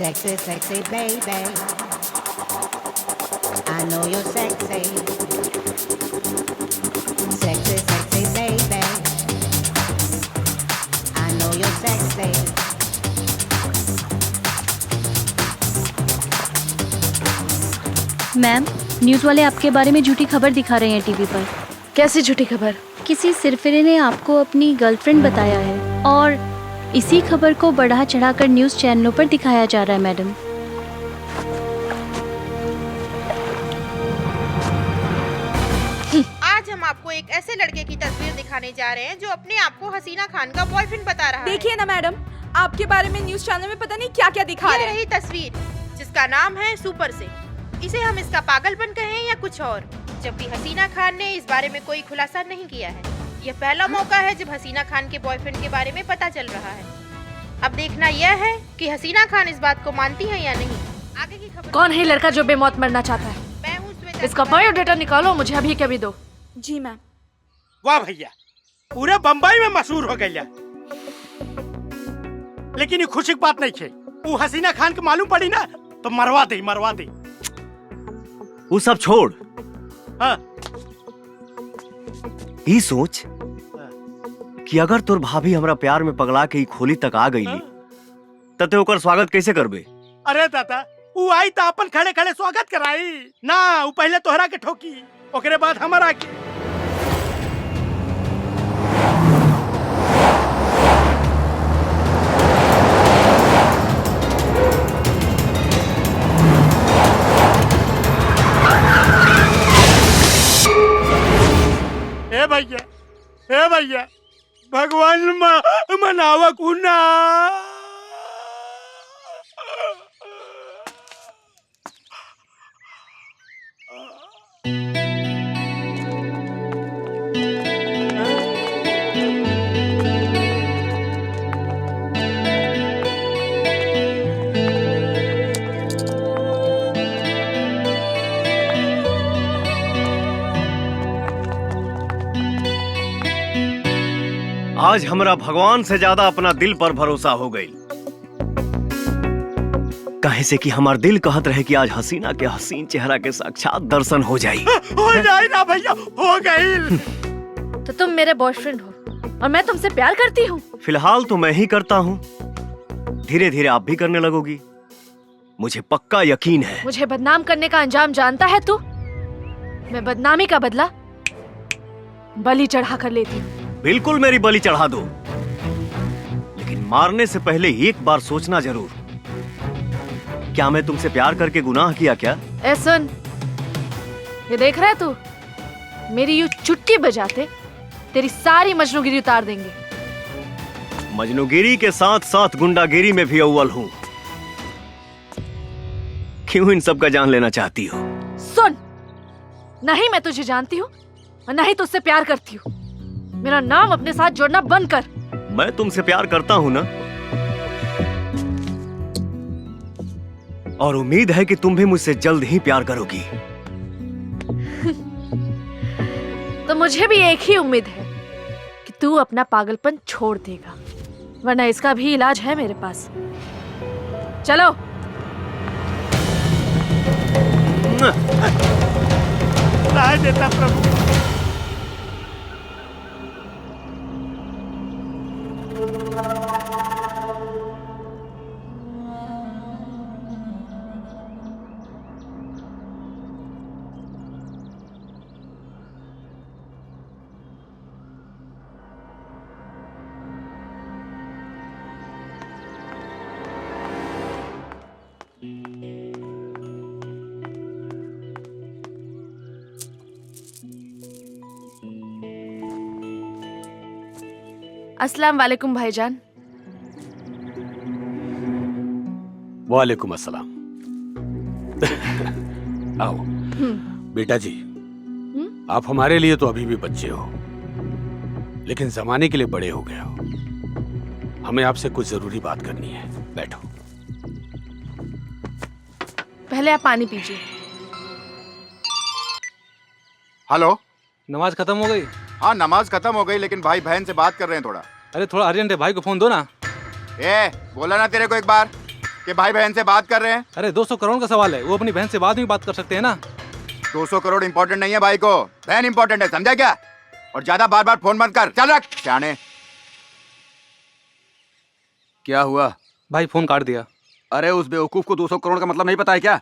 Sexy, sexy baby. I know you're sexy. Sexy, sexy baby. I know you're sexy. Ma'am, news वाले आपके बारे में झूठी खबर दिखा रहे हैं टीवी पर। कैसी झूठी खबर? किसी सिरफिरे ने आपको अपनी गर्लफ्रेंड बताया है और इसी खबर को बढ़ा चढ़ाकर न्यूज़ चैनलों पर दिखाया जा रहा है मैडम। आज हम आपको एक ऐसे लड़के की तस्वीर दिखाने जा रहे हैं जो अपने आप को हसीना खान का बॉयफ्रेंड बता रहा है। देखिए ना मैडम, आपके बारे में न्यूज़ चैनल में पता नहीं क्या क्या दिखा रहे हैं। रही तस्वीर जिसका नाम है सुपर से। इसे हम इसका पागलपन कहें या कुछ और, जबकि हसीना खान ने इस बारे में कोई खुलासा नहीं किया है। यह पहला मौका है जब हसीना खान के बॉयफ्रेंड के बारे में पता चल रहा है। अब देखना यह है कि हसीना खान इस बात को मानती है या नहीं। आगे की खबर। कौन है लड़का जो बेमौत मरना चाहता है? मैं हूँ श्वेता। इसका बायोडाटा निकालो, मुझे अभी के अभी दो। जी मैम। वाह भैया, पूरे बम्बई में मशहूर हो गया। लेकिन ये खुशी की बात नहीं है। वो हसीना खान के मालूम पड़ी ना तो मरवा दे। वो सब छोड़। हाँ। ई सोच कि अगर तोर भाभी हमरा प्यार में पगला के ई खोली तक आ गई तते ओकर स्वागत कैसे करबे? अरे दादा, वो आई तो अपन खड़े खड़े स्वागत कराई ना। वो पहले तोहरा के ठोकी, ओकरे बाद हमारा के। हे भैया, भगवान मनावा कुना। आज हमरा भगवान से ज्यादा अपना दिल पर भरोसा हो गई। काहे से कि हमार दिल कहत रहे कि आज हसीना के हसीन चेहरा के साक्षात दर्शन हो जाई। हो जाए ना भैया, हो गई। तो तुम मेरे बॉयफ्रेंड हो और मैं तुमसे प्यार करती हूँ। फिलहाल तो मैं ही करता हूँ, धीरे धीरे आप भी करने लगोगी, मुझे पक्का यकीन है। मुझे बदनाम करने का अंजाम जानता है तू? मैं बदनामी का बदला बलि चढ़ा कर लेती हूँ। बिल्कुल मेरी बलि चढ़ा दो, लेकिन मारने से पहले एक बार सोचना जरूर। क्या मैं तुमसे प्यार करके गुनाह किया क्या? ए सुन, ये देख रहा है तू? मेरी यूं चुटकी बजाते तेरी सारी मजनूगिरी उतार देंगे। मजनूगिरी के साथ साथ गुंडागिरी में भी अव्वल हूँ। क्यों इन सब का जान लेना चाहती हो? सुन, नहीं मैं तुझे जानती हूँ और नहीं तुझसे प्यार करती हूँ। मेरा नाम अपने साथ जोड़ना बंद कर। मैं तुमसे प्यार करता हूँ ना, और उम्मीद है कि तुम भी मुझसे जल्द ही प्यार करोगी। तो मुझे भी एक ही उम्मीद है कि तू अपना पागलपन छोड़ देगा, वरना इसका भी इलाज है मेरे पास। चलो। राह देता प्रभु। अस्सलाम वालेकुम भाईजान। वालेकुम अस्सलाम। आओ बेटा जी, आप हमारे लिए तो अभी भी बच्चे हो, लेकिन जमाने के लिए बड़े हो गए हो। हमें आपसे कुछ जरूरी बात करनी है, बैठो। पहले आप पानी पीजिए। हेलो, नमाज खत्म हो गई? हाँ नमाज खत्म हो गई, लेकिन भाई बहन से बात कर रहे हैं थोड़ा। अरे थोड़ा अर्जेंट है, भाई को फोन दो ना। ए बोला ना तेरे को एक बार। कि भाई बहन से बात कर रहे हैं? अरे 200 करोड़ का सवाल है, वो अपनी बहन से बाद में बात कर सकते हैं ना। 200 करोड़ इम्पोर्टेंट नहीं है भाई को, बहन इम्पोर्टेंट है, समझा क्या? और ज्यादा बार बार फोन बंद कर, चल रख शाने। क्या हुआ भाई? फोन काट दिया। अरे उस बेवकूफ को 200 करोड़ का मतलब नहीं पता है क्या?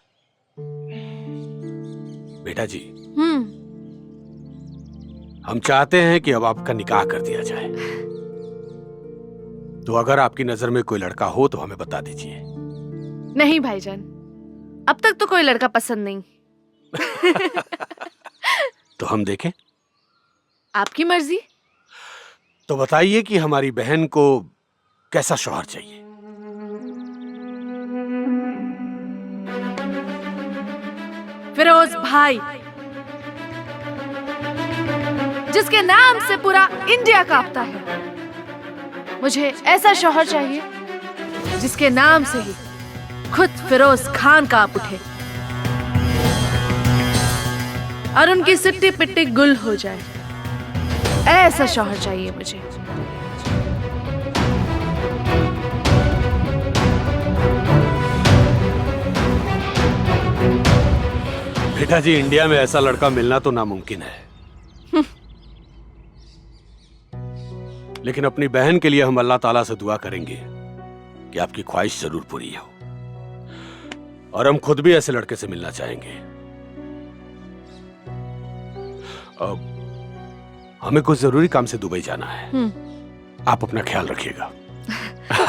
बेटा जी, हम चाहते हैं कि अब आपका निकाह कर दिया जाए। तो अगर आपकी नजर में कोई लड़का हो तो हमें बता दीजिए। नहीं भाईजान, अब तक तो कोई लड़का पसंद नहीं। तो हम देखें? आपकी मर्जी। तो बताइए कि हमारी बहन को कैसा शौहर चाहिए? फिरोज भाई, जिसके नाम से पूरा इंडिया कांपता है। मुझे ऐसा शौहर चाहिए जिसके नाम से ही खुद फिरोज खान कांप उठे और उनकी सिट्टी पिट्टी गुल हो जाए। ऐसा शौहर चाहिए मुझे। बेटा जी, इंडिया में ऐसा लड़का मिलना तो नामुमकिन है। लेकिन अपनी बहन के लिए हम अल्लाह ताला से दुआ करेंगे कि आपकी ख्वाहिश जरूर पूरी हो। और हम खुद भी ऐसे लड़के से मिलना चाहेंगे। हमें कुछ जरूरी काम से दुबई जाना है। आप अपना ख्याल रखिएगा।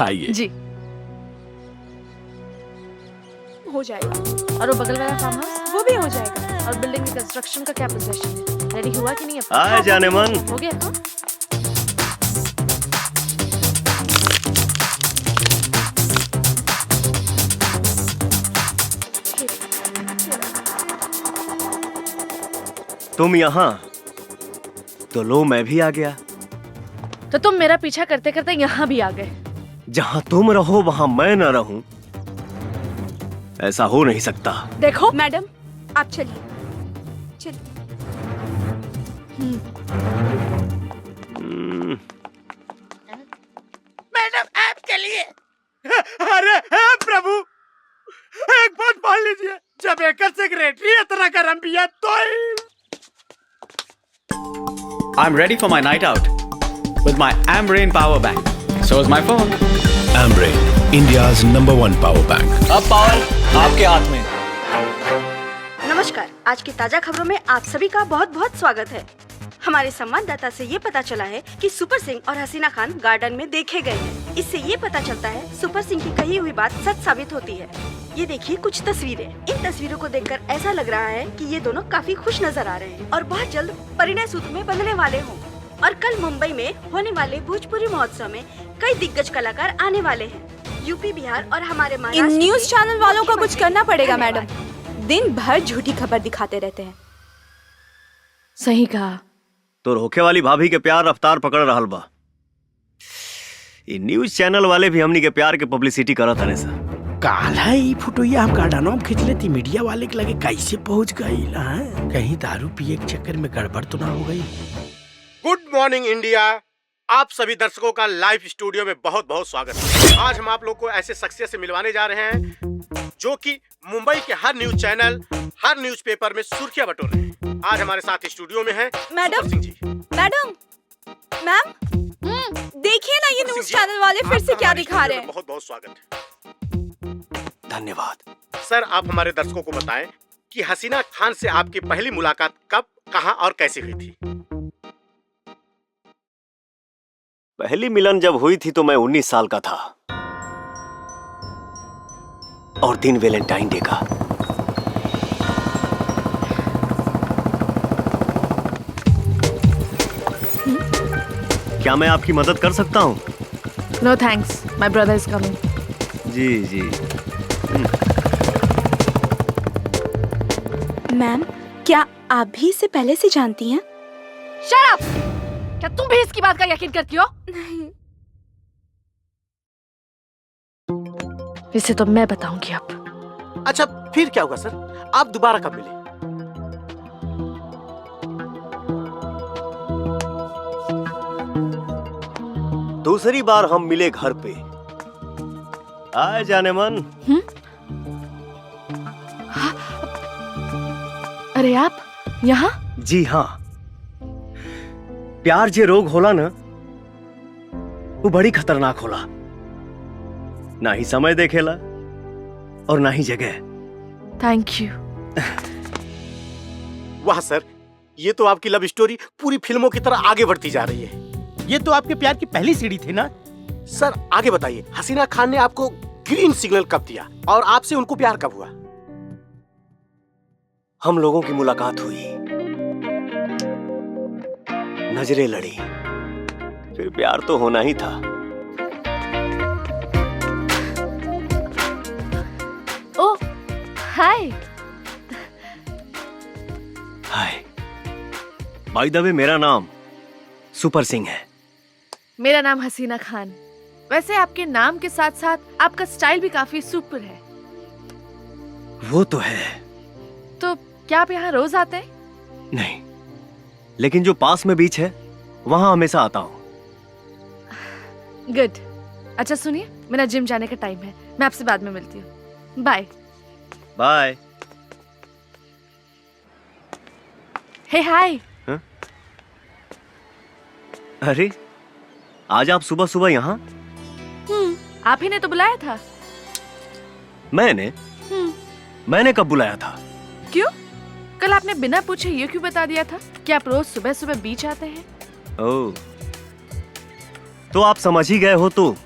आइए जी। हो जाएगा। और वो बगल वाला फार्म हाउस वो भी हो जाएगा। और बिल्डिंग की कंस्ट्रक्शन का क्या पोजीशन है? रेडी हुआ कि नहीं? आए जाने मन। हो गया? हाँ? तुम यहाँ तो लो, मैं भी आ गया। तो तुम मेरा पीछा करते करते यहाँ भी आ गए। जहाँ तुम रहो वहाँ मैं न रहूं, ऐसा हो नहीं सकता। देखो मैडम, आप चलिए चलिए। मैडम आपके लिए। अरे प्रभु, एक बात मान लीजिए, जब एक सेक्रेटरी इतना गरम पिया तो I'm ready for my night out with my Ambrain power bank. So is my phone. Ambrain, India's #1 power bank. अब पावर आपके हाथ में। नमस्कार, आज की ताजा खबरों में आप सभी का बहुत बहुत स्वागत है। हमारे संवाददाता से ये पता चला है कि सुपर सिंह और हसीना खान गार्डन में देखे गए हैं। इससे ये पता चलता है सुपर सिंह की कही हुई बात सच साबित होती है। ये देखिए कुछ तस्वीरें। इन तस्वीरों को देखकर ऐसा लग रहा है कि ये दोनों काफी खुश नजर आ रहे हैं और बहुत जल्द परिणय सूत्र में बंधने वाले हों। और कल मुंबई में होने वाले भोजपुरी महोत्सव में कई दिग्गज कलाकार आने वाले हैं। यूपी, बिहार और हमारे इन न्यूज चैनल वालों को कुछ करना पड़ेगा मैडम। दिन भर झूठी खबर दिखाते रहते हैं। सही कहा। तो रोके वाली भाभी के प्यार रफ्तार पकड़ रहल बा। ये न्यूज चैनल वाले भी हमनी के प्यार के पब्लिसिटी करत हने सा। काला ई फोटोया हम गार्डनों में खींच लेती, मीडिया वाले के लगे कैसे पहुंच गई? कहीं दारू पिए के चक्कर में गड़बड़ तो ना हो गई? Good morning India. आप सभी दर्शकों का लाइव स्टूडियो में बहुत बहुत स्वागत है। आज हम आप लोग को ऐसे शख्सियत से मिलवाने जा रहे हैं जो कि मुंबई के हर न्यूज चैनल, हर न्यूज़पेपर में सुर्खियां बटोर रहे हैं। आज हमारे साथ स्टूडियो में है madam. Singh ji. Madam, ma'am, देखिए ना ये न्यूज चैनल वाले फिर से क्या दिखा रहे हैं। बहुत बहुत स्वागत है। धन्यवाद। सर, आप हमारे दर्शकों को बताएं कि हसीना खान से आपकी पहली मुलाकात कब, कहां और कैसे हुई थी? पहली मिलन जब हुई थी तो मैं 19 साल का था और दिन वैलेंटाइन डे का। क्या मैं आपकी मदद कर सकता हूँ? No thanks, my brother is coming. जी जी। मैम, क्या आप भी इसे पहले से जानती हैं? Shut up! क्या तुम भी इसकी बात का यकीन करती हो? नहीं। इसे तो मैं बताऊंगी अब। अच्छा, फिर क्या हुआ सर? आप दोबारा कब मिले? दूसरी बार हम मिले घर पे, आए जाने मन। अरे आप यहाँ? जी हाँ, प्यार जे रोग होला ना, वो बड़ी खतरनाक होला। ना ही समय देखेला और ना ही जगह। Thank you. वाह सर, ये तो आपकी लव स्टोरी पूरी फिल्मों की तरह आगे बढ़ती जा रही है। ये तो आपके प्यार की पहली सीढ़ी थी ना। सर आगे बताइए, हसीना खान ने आपको ग्रीन सिग्नल कब दिया और आपसे उनको प्यार कब हुआ? हम लोगों की मुलाकात हुई, नजरें लड़ी, फिर प्यार तो होना ही था। ओ हाय। हाय। बाय द वे, मेरा नाम सुपर सिंह है। मेरा नाम हसीना खान। वैसे आपके नाम के साथ साथ आपका स्टाइल भी काफी सुपर है। वो तो है। तो क्या आप यहाँ रोज आते हैं? नहीं, लेकिन जो पास में बीच है वहां हमेशा आता हूँ। गुड। अच्छा सुनिए, मेरा जिम जाने का टाइम है, मैं आपसे बाद में मिलती हूँ। बाय। बाय। हे हाय। अरे आज आप सुबह सुबह यहाँ? आप ही ने तो बुलाया था। मैंने कब बुलाया था? क्यों? कल आपने बिना पूछे ये क्यों बता दिया था कि आप रोज सुबह सुबह बीच आते हैं? ओह, तो आप समझ ही गए हो। तो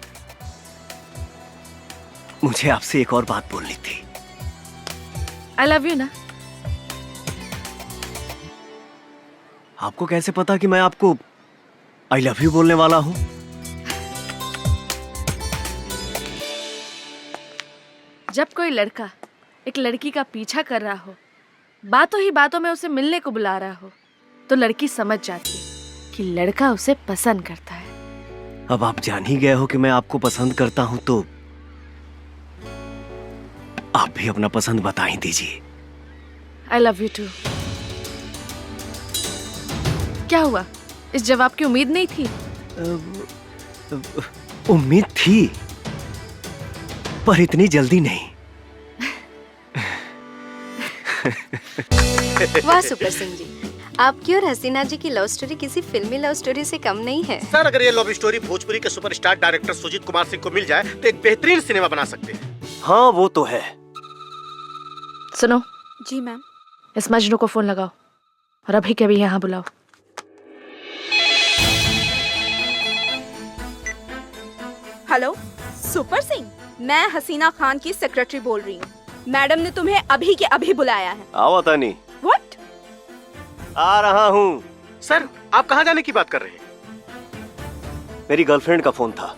मुझे आपसे एक और बात बोलनी थी। आई लव यू ना। आपको कैसे पता कि मैं आपको आई लव यू बोलने वाला हूं? जब कोई लड़का एक लड़की का पीछा कर रहा हो, बातों ही बातों में उसे मिलने को बुला रहा हो, तो लड़की समझ जाती है कि लड़का उसे पसंद करता है। अब आप जान ही गए हो कि मैं आपको पसंद करता हूं, तो आप भी अपना पसंद बता ही दीजिए। I love you too. क्या हुआ? इस जवाब की उम्मीद नहीं थी? उम्मीद थी, पर इतनी जल्दी नहीं। वाह सुपर सिंह जी, आपकी और हसीना जी की लव स्टोरी किसी फिल्मी लव स्टोरी से कम नहीं है। सर अगर ये लव स्टोरी भोजपुरी के सुपरस्टार डायरेक्टर सुजीत कुमार सिंह को मिल जाए तो एक बेहतरीन सिनेमा बना सकते हैं। हाँ वो तो है। सुनो। जी मैम। इस मजनू को फोन लगाओ और अभी के अभी यहाँ बुलाओ। हेलो सुपर सिंह, मैं हसीना खान की सेक्रेटरी बोल रही हूँ। मैडम ने तुम्हें अभी के अभी बुलाया है। आओ तानी। व्हाट? आ रहा हूँ। सर आप कहाँ जाने की बात कर रहे हैं? मेरी गर्लफ्रेंड का फोन था,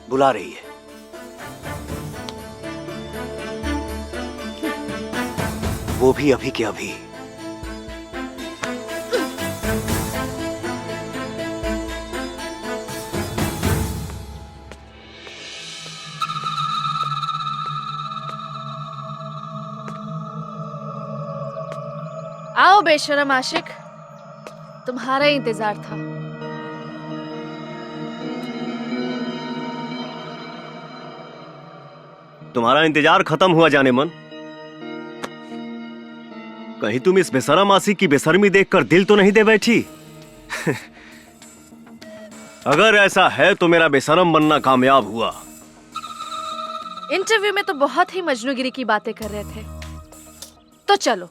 बुला रही है। वो भी अभी के अभी। आओ बेशरम आशिक, तुम्हारा ही इंतजार था। तुम्हारा इंतजार खत्म हुआ जाने मन। कहीं तुम इस बेशरम आशिक की बेशर्मी देखकर दिल तो नहीं दे बैठी? अगर ऐसा है तो मेरा बेशरम बनना कामयाब हुआ। इंटरव्यू में तो बहुत ही मजनूगिरी की बातें कर रहे थे। तो चलो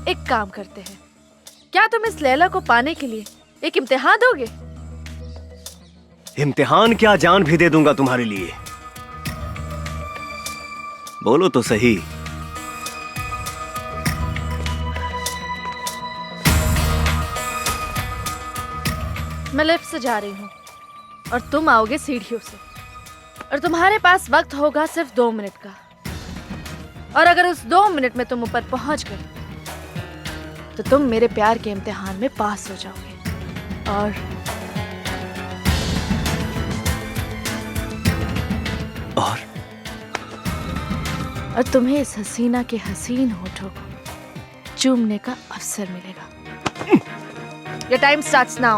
एक काम करते हैं, क्या तुम इस लैला को पाने के लिए एक इम्तिहान दोगे? इम्तिहान क्या, जान भी दे दूंगा तुम्हारे लिए। बोलो तो सही। मैं लिफ्ट से जा रही हूँ और तुम आओगे सीढ़ियों से, और तुम्हारे पास वक्त होगा सिर्फ 2 मिनट का। और अगर उस 2 मिनट में तुम ऊपर पहुंच गए तो तुम मेरे प्यार के इम्तिहान में पास हो जाओगे। और तुम्हें इस हसीना के हसीन होठों को चूमने का अवसर मिलेगा। Your time starts now.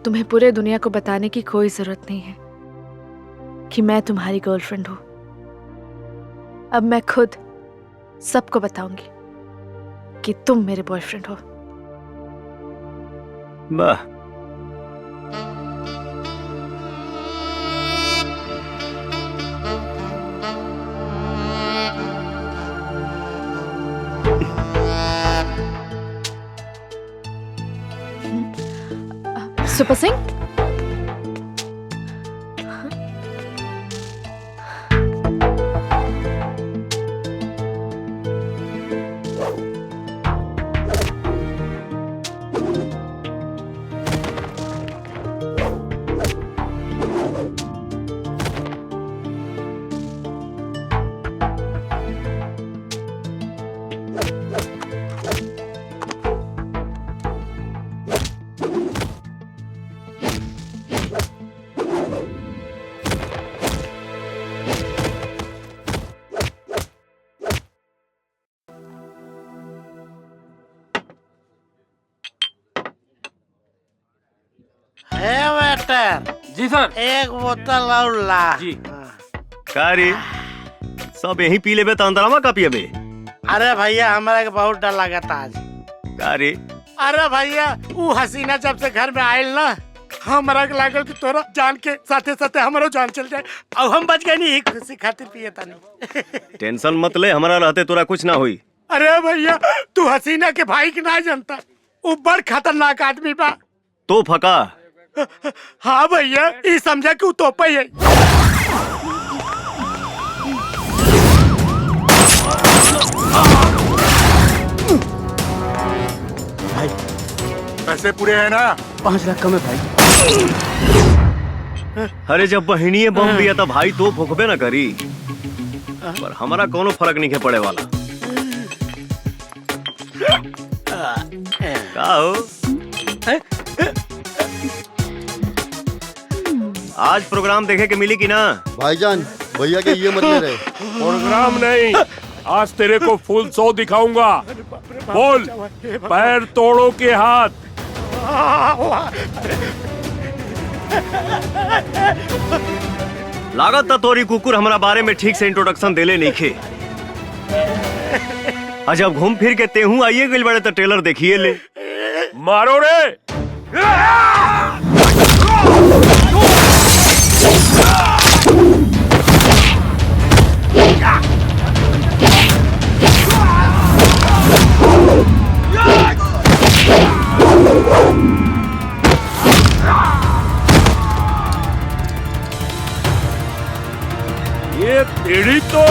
तुम्हें पूरे दुनिया को बताने की कोई जरूरत नहीं है कि मैं तुम्हारी गर्लफ्रेंड हूं। अब मैं खुद सबको बताऊंगी कि तुम मेरे बॉयफ्रेंड हो। वाह, सुपर सिंह, वेटर। जी सर। एक बोतल और ला। जी। का रे, सब यही पी लेबे तो अंदरवा का पियबे? अरे भैया हमारा के बहुत डर लगा था आज। का रे? अरे भैया वो हसीना जब से घर में आयल ना, हमारा के लागल कि तोरा जान के साथे साथे हमारो जान चल जाए। अब हम बच गए नहीं, खुशी खातिर पिए तानी। टेंशन मत ले, हमारा रहते तोरा कुछ ना हुई। अरे भैया तू हसीना के भाई के ना जानता, वो बड़ खतरनाक आदमी बा। तो फका? हाँ भैया, ये समझा कि वो तोपा ही है। भाई पैसे पूरे हैं ना? 5 लाख कम है भाई। अरे जब बहनिये बम दिया था भाई तो फूकबे ना करी, पर हमारा कोनो फर्क नहीं है पड़े वाला। का हो? आज प्रोग्राम देखे के मिली कि ना? भाईजान भैया के ये मत ले रहे। प्रोग्राम नहीं, आज तेरे को फुल 100 दिखाऊंगा। बोल, पैर तोड़ो के हाथ। लागत था तोरी कुकुर हमारा बारे में ठीक से इंट्रोडक्शन देले नहीं खे। जब घूम फिर के तेहू आइए गइल बड़े तो ट्रेलर देखिए ले। मारो रे। ये तेरी तो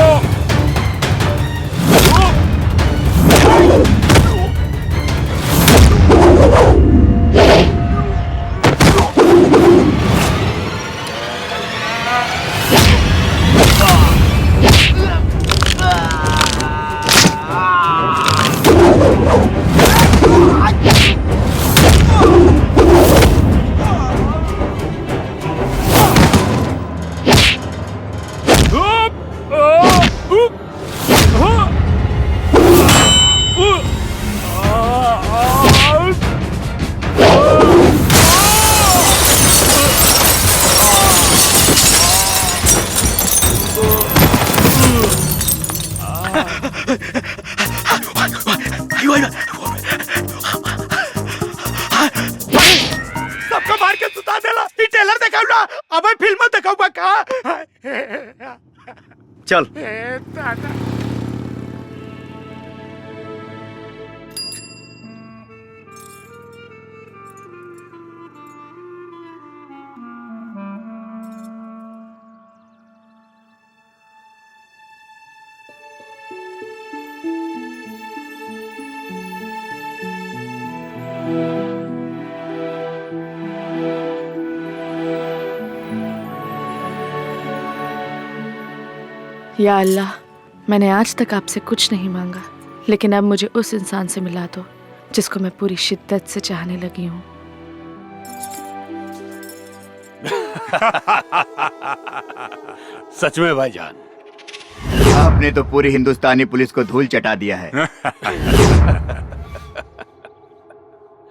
सबको मार के सुता देला। ये ट्रेलर दिखाऊ ना, अब फिल्म दिखाऊ बा का। चल। या अल्लाह, मैंने आज तक आपसे कुछ नहीं मांगा, लेकिन अब मुझे उस इंसान से मिला दो जिसको मैं पूरी शिद्दत से चाहने लगी हूँ। सच में भाईजान, आपने तो पूरी हिंदुस्तानी पुलिस को धूल चटा दिया है।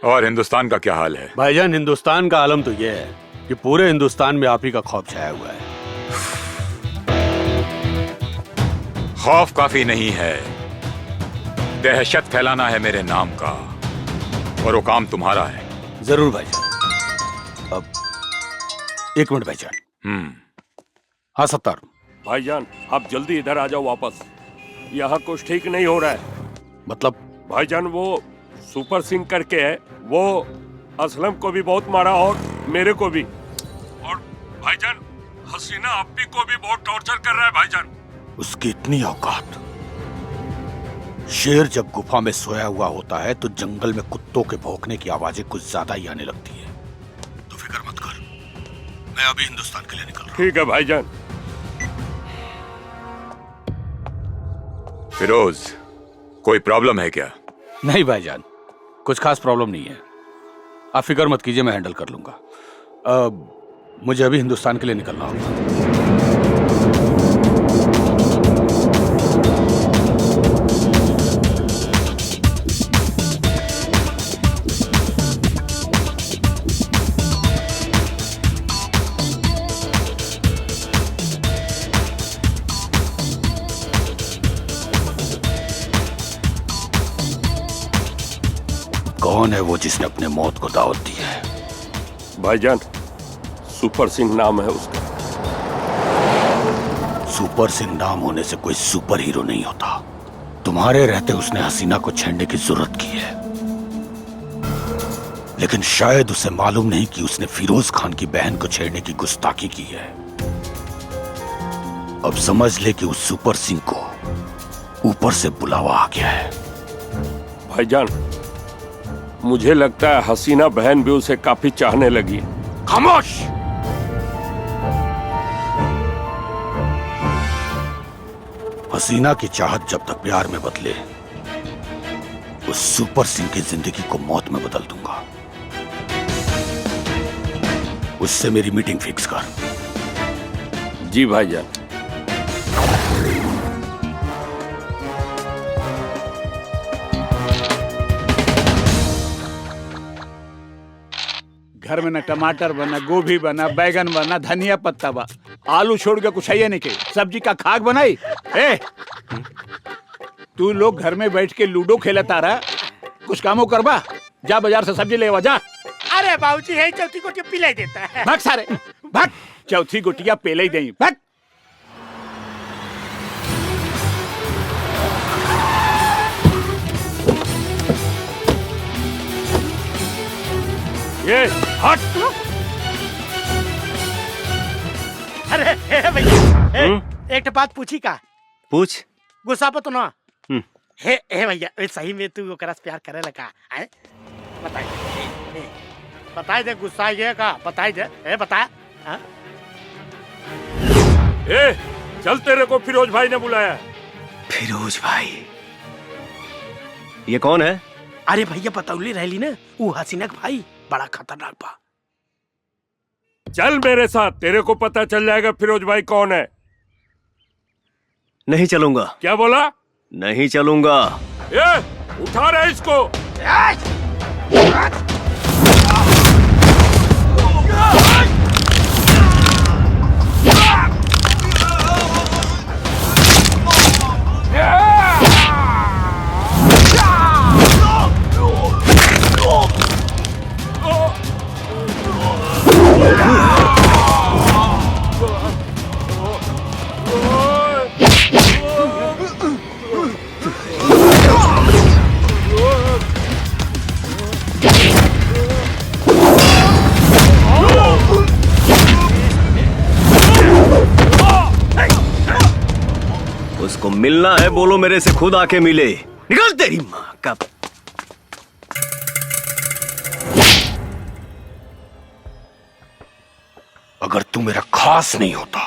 और हिंदुस्तान का क्या हाल है? भाईजान, हिंदुस्तान का आलम तो यह है कि पूरे हिंदुस्तान में आप ही का खौफ छाया हुआ है। खौफ काफी नहीं है, दहशत फैलाना है मेरे नाम का, और वो काम तुम्हारा है। जरूर भाईजान। अब एक मिनट भाईजान। हाँ सत्तार। भाईजान आप जल्दी इधर आ जाओ वापस, यहाँ कुछ ठीक नहीं हो रहा है। मतलब? भाईजान वो सुपर सिंह करके है, वो असलम को भी बहुत मारा और मेरे को भी, और भाईजान हसीना अप्पी को भी बहुत टॉर्चर कर रहा है भाईजान। उसकी इतनी औकात। शेर जब गुफा में सोया हुआ होता है तो जंगल में कुत्तों के भौंकने की आवाजें कुछ ज्यादा ही आने लगती है। तो फिक्र मत कर, मैं अभी हिंदुस्तान के लिए निकल रहा हूं। ठीक है भाईजान। फिरोज, कोई प्रॉब्लम है क्या? नहीं भाईजान, कुछ खास प्रॉब्लम नहीं है। आप फिक्र मत कीजिए, मैं हैंडल कर लूंगा। मुझे अभी हिंदुस्तान के लिए निकलना होगा। कौन है वो जिसने अपने मौत को दावत दी है? भाईजान सुपर सिंह नाम है उसका। सुपर सिंह नाम होने से कोई सुपर हीरो नहीं होता। तुम्हारे रहते उसने हसीना को छेड़ने की जरूरत की है, लेकिन शायद उसे मालूम नहीं कि उसने फिरोज खान की बहन को छेड़ने की गुस्ताखी की है। अब समझ ले कि उस सुपर सिंह को ऊपर से बुलावा आ गया है। भाईजान मुझे लगता है हसीना बहन भी उसे काफी चाहने लगी। खामोश! हसीना की चाहत जब तक प्यार में बदले, उस सुपर सिंह की जिंदगी को मौत में बदल दूंगा। उससे मेरी मीटिंग फिक्स कर। जी भाईजान। घर में न टमाटर बना, गोभी बना, बैगन बना, धनिया पत्ता बा, आलू छोड़ के कुछ है नहीं के सब्जी का खाक बनाई। ए तू लोग घर में बैठ के लूडो खेलता रहा, कुछ कामों करबा। जा बाजार से सब्जी ले जा। अरे बाबूजी है चौथी को पिलाई देता है। भाग सारे भाग, चौथी गोटिया पेले ही दें। भाग। ये हट। अरे भैया एक बात पूछी का? पूछ। गुस्सा पर तो ना। हे भैया सही में तू ओकरा से प्यार करे लगा? बताई दे गुस्सा ये का, बताई दे बता। ए चल, तेरे को फिरोज भाई ने बुलाया। फिरोज भाई? ये कौन है? अरे भैया पतौली रहली ना, वो हसीना का भाई, बड़ा खतरनाक बा। चल मेरे साथ, तेरे को पता चल जाएगा फिरोज भाई कौन है। नहीं चलूंगा। क्या बोला? नहीं चलूंगा। ए उठा रहे इसको। उसको मिलना है, बोलो मेरे से खुद आके मिले। निकल तेरी माँ का। अगर तू मेरा खास नहीं होता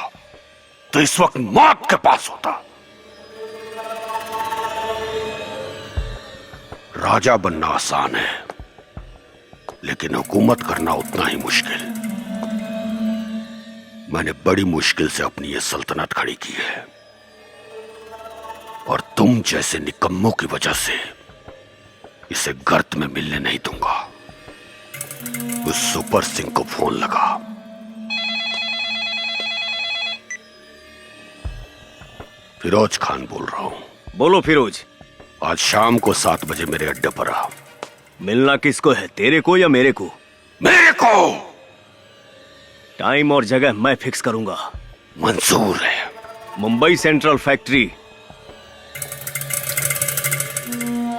तो इस वक्त मौत के पास होता। राजा बनना आसान है, लेकिन हुकूमत करना उतना ही मुश्किल। मैंने बड़ी मुश्किल से अपनी ये सल्तनत खड़ी की है, और तुम जैसे निकम्मों की वजह से इसे गर्त में मिलने नहीं दूंगा। उस सुपर सिंह को फोन लगा। फिरोज खान बोल रहा हूं। बोलो फिरोज। आज शाम को 7 बजे मेरे अड्डे पर आ। मिलना किसको है, तेरे को या मेरे को? मेरे को। टाइम और जगह मैं फिक्स करूंगा। मंजूर है। Mumbai central factory.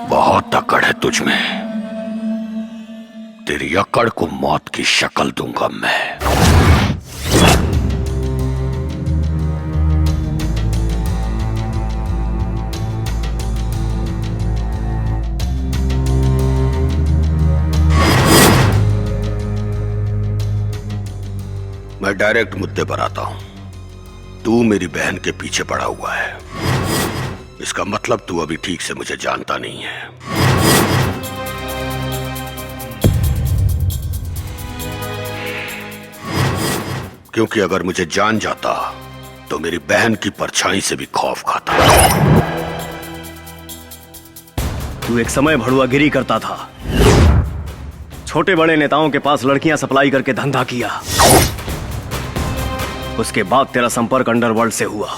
बहुत अकड़ है तुझ में। तेरी अकड़ को मौत की शक्ल दूंगा मैं। मैं डायरेक्ट मुद्दे पर आता हूं। तू मेरी बहन के पीछे पड़ा हुआ है। इसका मतलब तू अभी ठीक से मुझे जानता नहीं है। क्योंकि अगर मुझे जान जाता तो मेरी बहन की परछाई से भी खौफ खाता। तू एक समय भड़ुआगिरी करता था, छोटे बड़े नेताओं के पास लड़कियां सप्लाई करके धंधा किया। उसके बाद तेरा संपर्क अंडरवर्ल्ड से हुआ।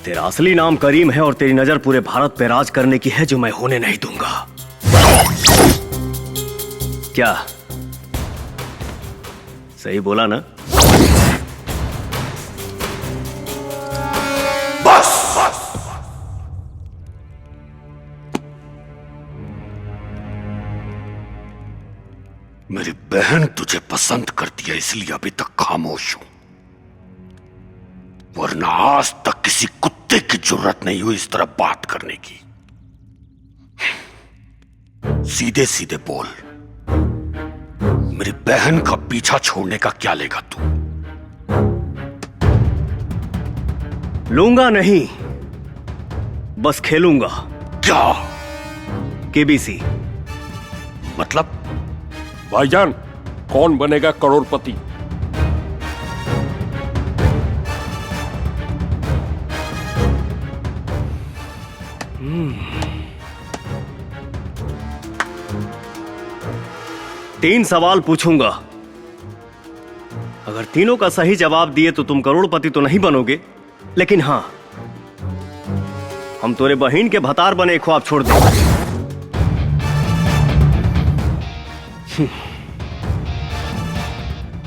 तेरा असली नाम करीम है और तेरी नजर पूरे भारत पे राज करने की है, जो मैं होने नहीं दूंगा। क्या सही बोला ना? बस। मेरी बहन तुझे पसंद करती है, इसलिए अभी तक खामोश हूं, वरना आज तक किसी कुत्ते की जरूरत नहीं हुई इस तरह बात करने की। सीधे सीधे बोल, मेरी बहन का पीछा छोड़ने का क्या लेगा तू? लूंगा नहीं, बस खेलूंगा। क्या? केबीसी। मतलब? भाईजान, कौन बनेगा करोड़पति? तीन सवाल पूछूंगा। अगर तीनों का सही जवाब दिए तो तुम करोड़पति तो नहीं बनोगे, लेकिन हां, हम तोरे बहन के भतार बने ख्वाब छोड़ देंगे।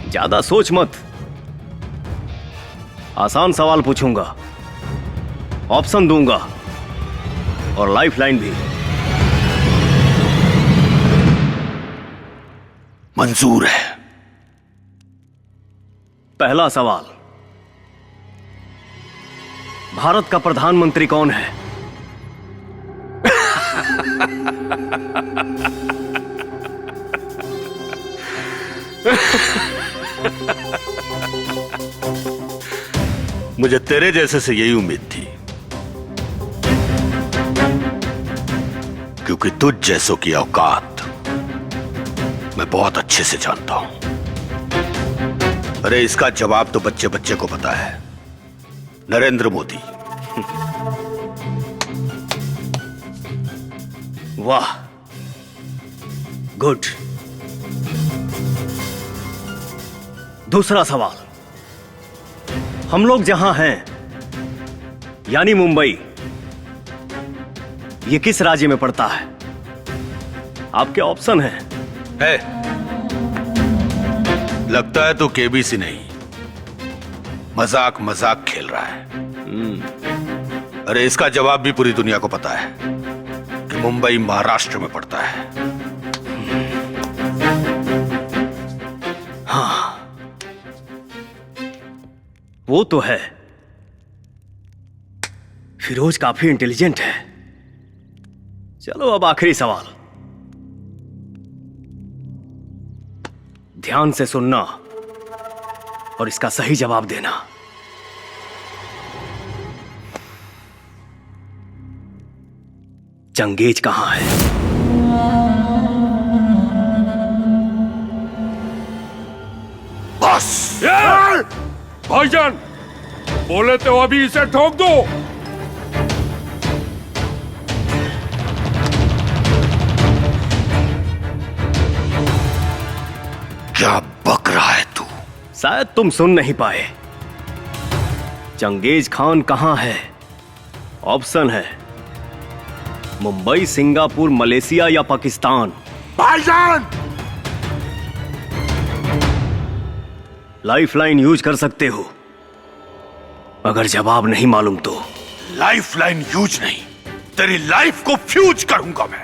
ज्यादा सोच मत। आसान सवाल पूछूंगा, ऑप्शन दूंगा और लाइफलाइन भी। मंजूर है। पहला सवाल, भारत का प्रधानमंत्री कौन है? मुझे तेरे जैसे से यही उम्मीद थी, क्योंकि तुझ जैसों की औकात मैं बहुत अच्छे से जानता हूं। अरे इसका जवाब तो बच्चे बच्चे को पता है, नरेंद्र मोदी। वाह, गुड। दूसरा सवाल, हम लोग जहां हैं यानी मुंबई, ये किस राज्य में पड़ता है? आपके ऑप्शन हैं। है। लगता है तो केबीसी नहीं, मजाक मजाक खेल रहा है। अरे इसका जवाब भी पूरी दुनिया को पता है कि मुंबई महाराष्ट्र में पड़ता है। हाँ, वो तो है। फिरोज काफी इंटेलिजेंट है। चलो अब आखिरी सवाल, ध्यान से सुनना और इसका सही जवाब देना। चंगेज कहां है? बस। भाईजान, बोले तो अभी इसे ठोक दो। क्या बक रहा है तू? शायद तुम सुन नहीं पाए। चंगेज खान कहां है? ऑप्शन है मुंबई, सिंगापुर, मलेशिया या पाकिस्तान। भाईजान! लाइफलाइन यूज कर सकते हो, अगर जवाब नहीं मालूम तो। लाइफलाइन यूज नहीं, तेरी लाइफ को फ्यूज करूंगा मैं।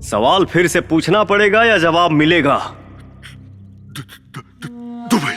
सवाल फिर से पूछना पड़ेगा या जवाब मिलेगा? दुबई।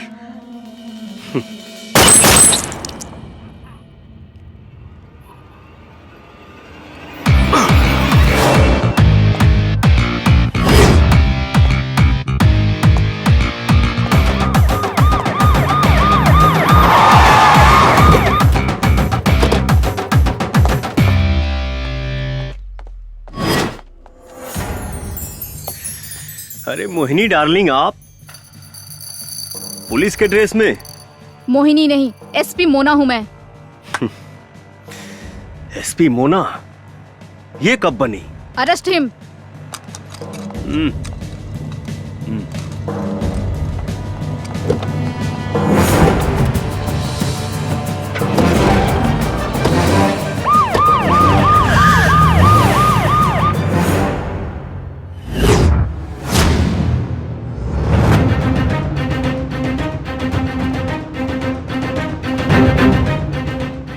अरे मोहिनी डार्लिंग, आप पुलिस के ड्रेस में? मोहिनी नहीं, एसपी मोना हूं मैं। एसपी मोना? ये कब बनी? Arrest him.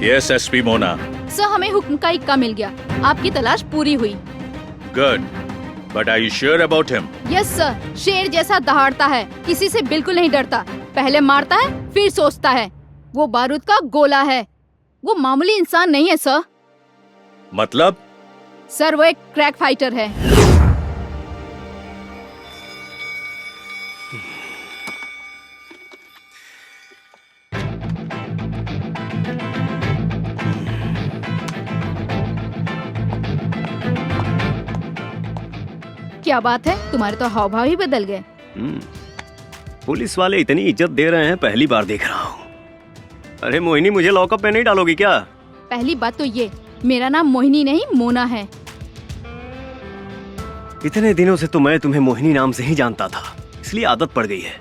Yes SP Mona. Sir, हमें हुक्म का इक्का मिल गया, आपकी तलाश पूरी हुई। Good, but are you sure about him? Yes sir, शेर जैसा दहाड़ता है, किसी से बिल्कुल नहीं डरता, पहले मारता है फिर सोचता है। वो बारूद का गोला है, वो मामूली इंसान नहीं है सर। मतलब? सर, वो एक क्रैक फाइटर है। क्या बात है, तुम्हारे तो हाव भाव ही बदल गए। पुलिस वाले इतनी इज्जत दे रहे हैं, पहली बार देख रहा हूँ। अरे मोहिनी, मुझे लॉकअप में नहीं डालोगी क्या? पहली बात तो ये, मेरा नाम मोहिनी नहीं मोना है। इतने दिनों से तो मैं तुम्हें मोहिनी नाम से ही जानता था, इसलिए आदत पड़ गई है।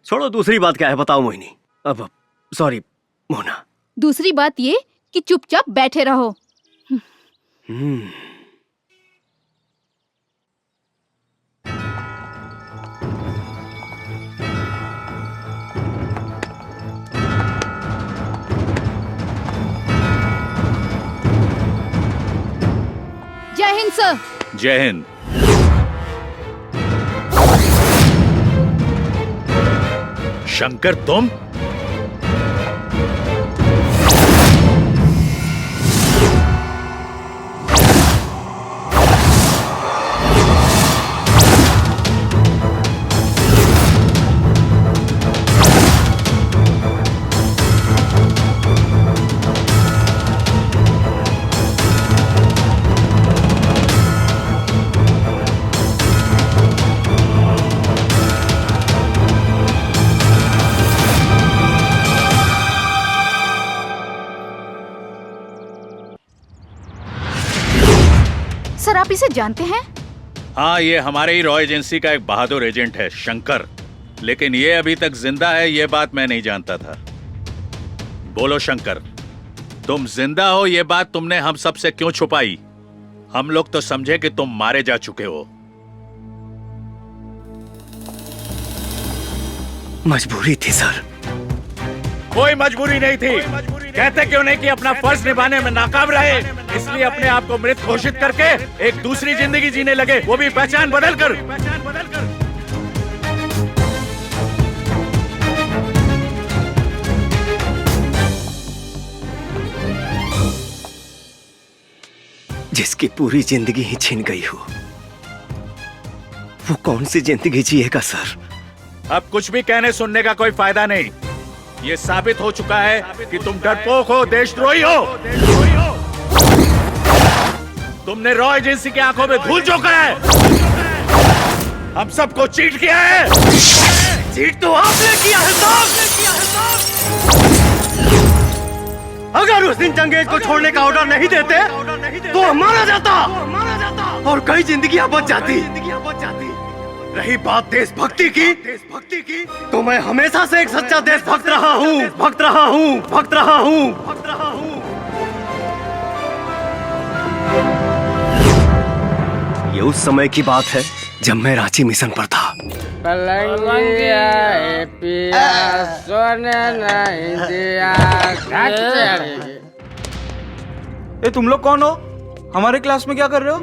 छोड़ो, दूसरी बात क्या है बताओ मोहिनी। अब सॉरी मोना। दूसरी बात ये कि चुपचाप बैठे रहो। जय हिंद सर। जय हिंद। शंकर, तुम? सर, आप इसे जानते हैं? हाँ, ये हमारे ही रॉ एजेंसी का एक बहादुर एजेंट है, शंकर। लेकिन ये अभी तक जिंदा है, ये बात मैं नहीं जानता था। बोलो शंकर, तुम जिंदा हो ये बात तुमने हम सब से क्यों छुपाई? हम लोग तो समझे कि तुम मारे जा चुके हो। मजबूरी थी सर। कोई मजबूरी नहीं थी। कहते क्यों नहीं कि अपना फर्ज निभाने में नाकाम रहे, इसलिए अपने आप को मृत घोषित करके एक दूसरी जिंदगी जीने लगे, वो भी पहचान बदल कर। जिसकी पूरी जिंदगी ही छिन गई हो, वो कौन सी जिंदगी जिएगा सर? अब कुछ भी कहने सुनने का कोई फायदा नहीं। ये साबित हो चुका है कि तुम डरपोक हो, देशद्रोही हो। तुमने रॉ एजेंसी की आंखों में धूल झोंका है, हम सबको चीट किया है। चीट तो आपने किया है साहब। अगर उस दिन चंगेज को छोड़ने का ऑर्डर नहीं देते तो हम मारा जाता और कई जिंदगियां बच जाती। रही बात देशभक्ति की, तो मैं हमेशा से एक सच्चा देशभक्त रहा हूँ। ये उस समय की बात है जब मैं रांची मिशन पर था। ए, तुम लोग कौन हो? हमारे क्लास में क्या कर रहे हो?